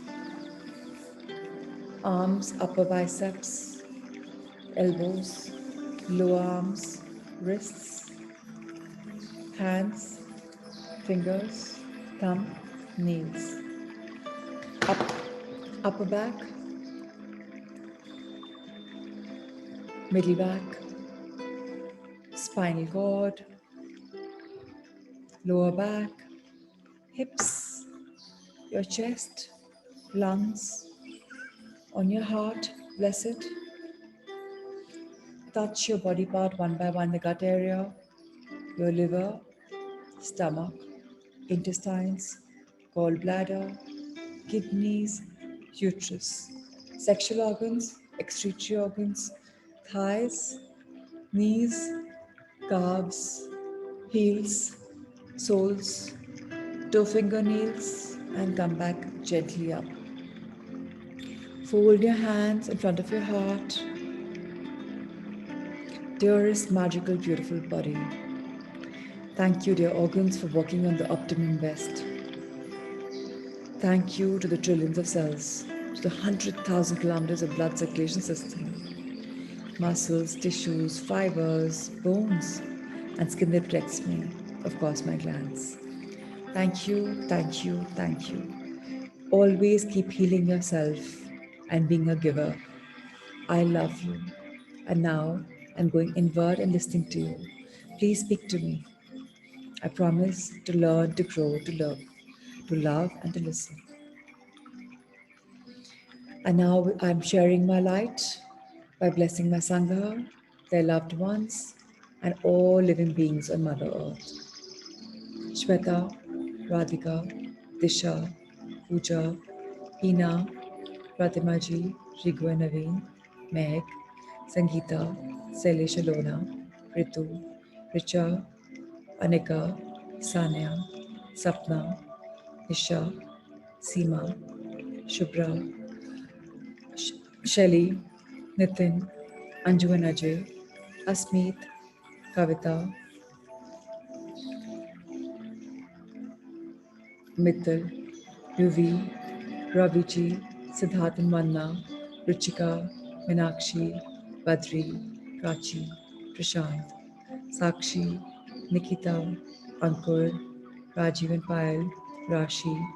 arms, upper biceps, elbows, lower arms, wrists, hands, fingers, thumb, nails, up, upper back, middle back, spinal cord, lower back, hips, your chest, lungs, on your heart, bless it. Touch your body part one by one, the gut area, your liver, stomach, intestines, gallbladder, kidneys, uterus, sexual organs, excretory organs, thighs, knees, calves, heels, soles, toe fingernails, and come back gently up. Fold your hands in front of your heart. Dearest, magical, beautiful body, thank you, dear organs, for working on the optimum best. Thank you to the trillions of cells, to the 100,000 kilometers of blood circulation system, muscles, tissues, fibers, bones, and skin that protects me, of course, my glands. Thank you, thank you, thank you. Always keep healing yourself. and being a giver. I love you. And now I'm going inward and listening to you. Please speak to me. I promise to learn, to grow, to love, and to listen. And now I'm sharing my light by blessing my Sangha, their loved ones, and all living beings on Mother Earth. Shweta, Radhika, Disha, Pooja, Hina, Pratimaji, Rigu and Naveen, Meg, Sangeeta, Sailesh Alona, Ritu, Richa, Anika, Sanya, Sapna, Isha, Seema, Shubhra, Shelly, Nitin, Anju and Ajay, Asmeet, Kavita, Mittal, Yuvi, Raviji, Siddharth and Manna, Ruchika, Minakshi, Badri, Prachi, Prashant, Sakshi, Nikita, Ankur, Rajiv and Payal, Rashi,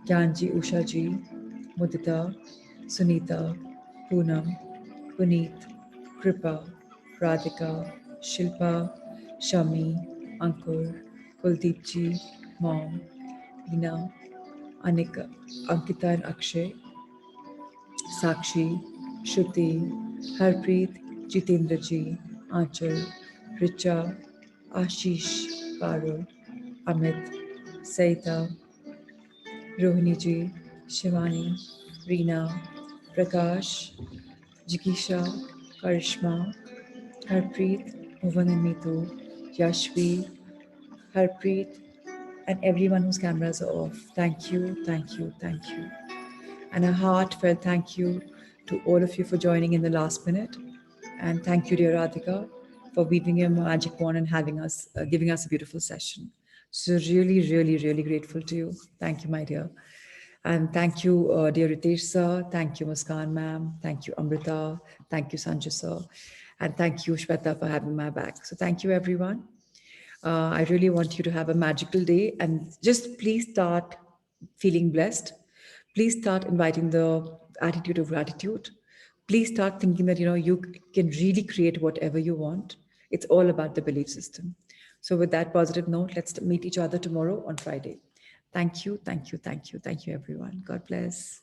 Gyanji Ushaji, Mudita, Sunita, Poonam, Puneet, Kripa, Radhika, Shilpa, Shami, Ankur, Kuldeepji, Mom, Hina, Anika, Ankita and Akshay, Sakshi, Shruti, Harpreet, Jitendra Ji, Aanchal, Richa, Ashish, Parul, Amit, Saita, Rohini Ji, Shivani, Reena, Prakash, Jikisha, Karishma, Harpreet, Bhuvan and Meetu, Yashvi, Harpreet, and everyone whose cameras are off. Thank you, thank you, thank you. And a heartfelt thank you to all of you for joining in the last minute. And thank you, dear Radhika, for weaving your magic wand and having us, giving us a beautiful session. So really, really, really grateful to you. Thank you, my dear. And thank you, dear Ritesh sir. Thank you, Muskan ma'am. Thank you, Amrita. Thank you, Sanjay sir. And thank you, Shweta, for having my back. So thank you, everyone. I really want you to have a magical day and just please start feeling blessed. Please start inviting the attitude of gratitude. Please start thinking that you can really create whatever you want. It's all about the belief system. So with that positive note, let's meet each other tomorrow on Friday. Thank you, thank you, thank you, thank you, everyone. God bless.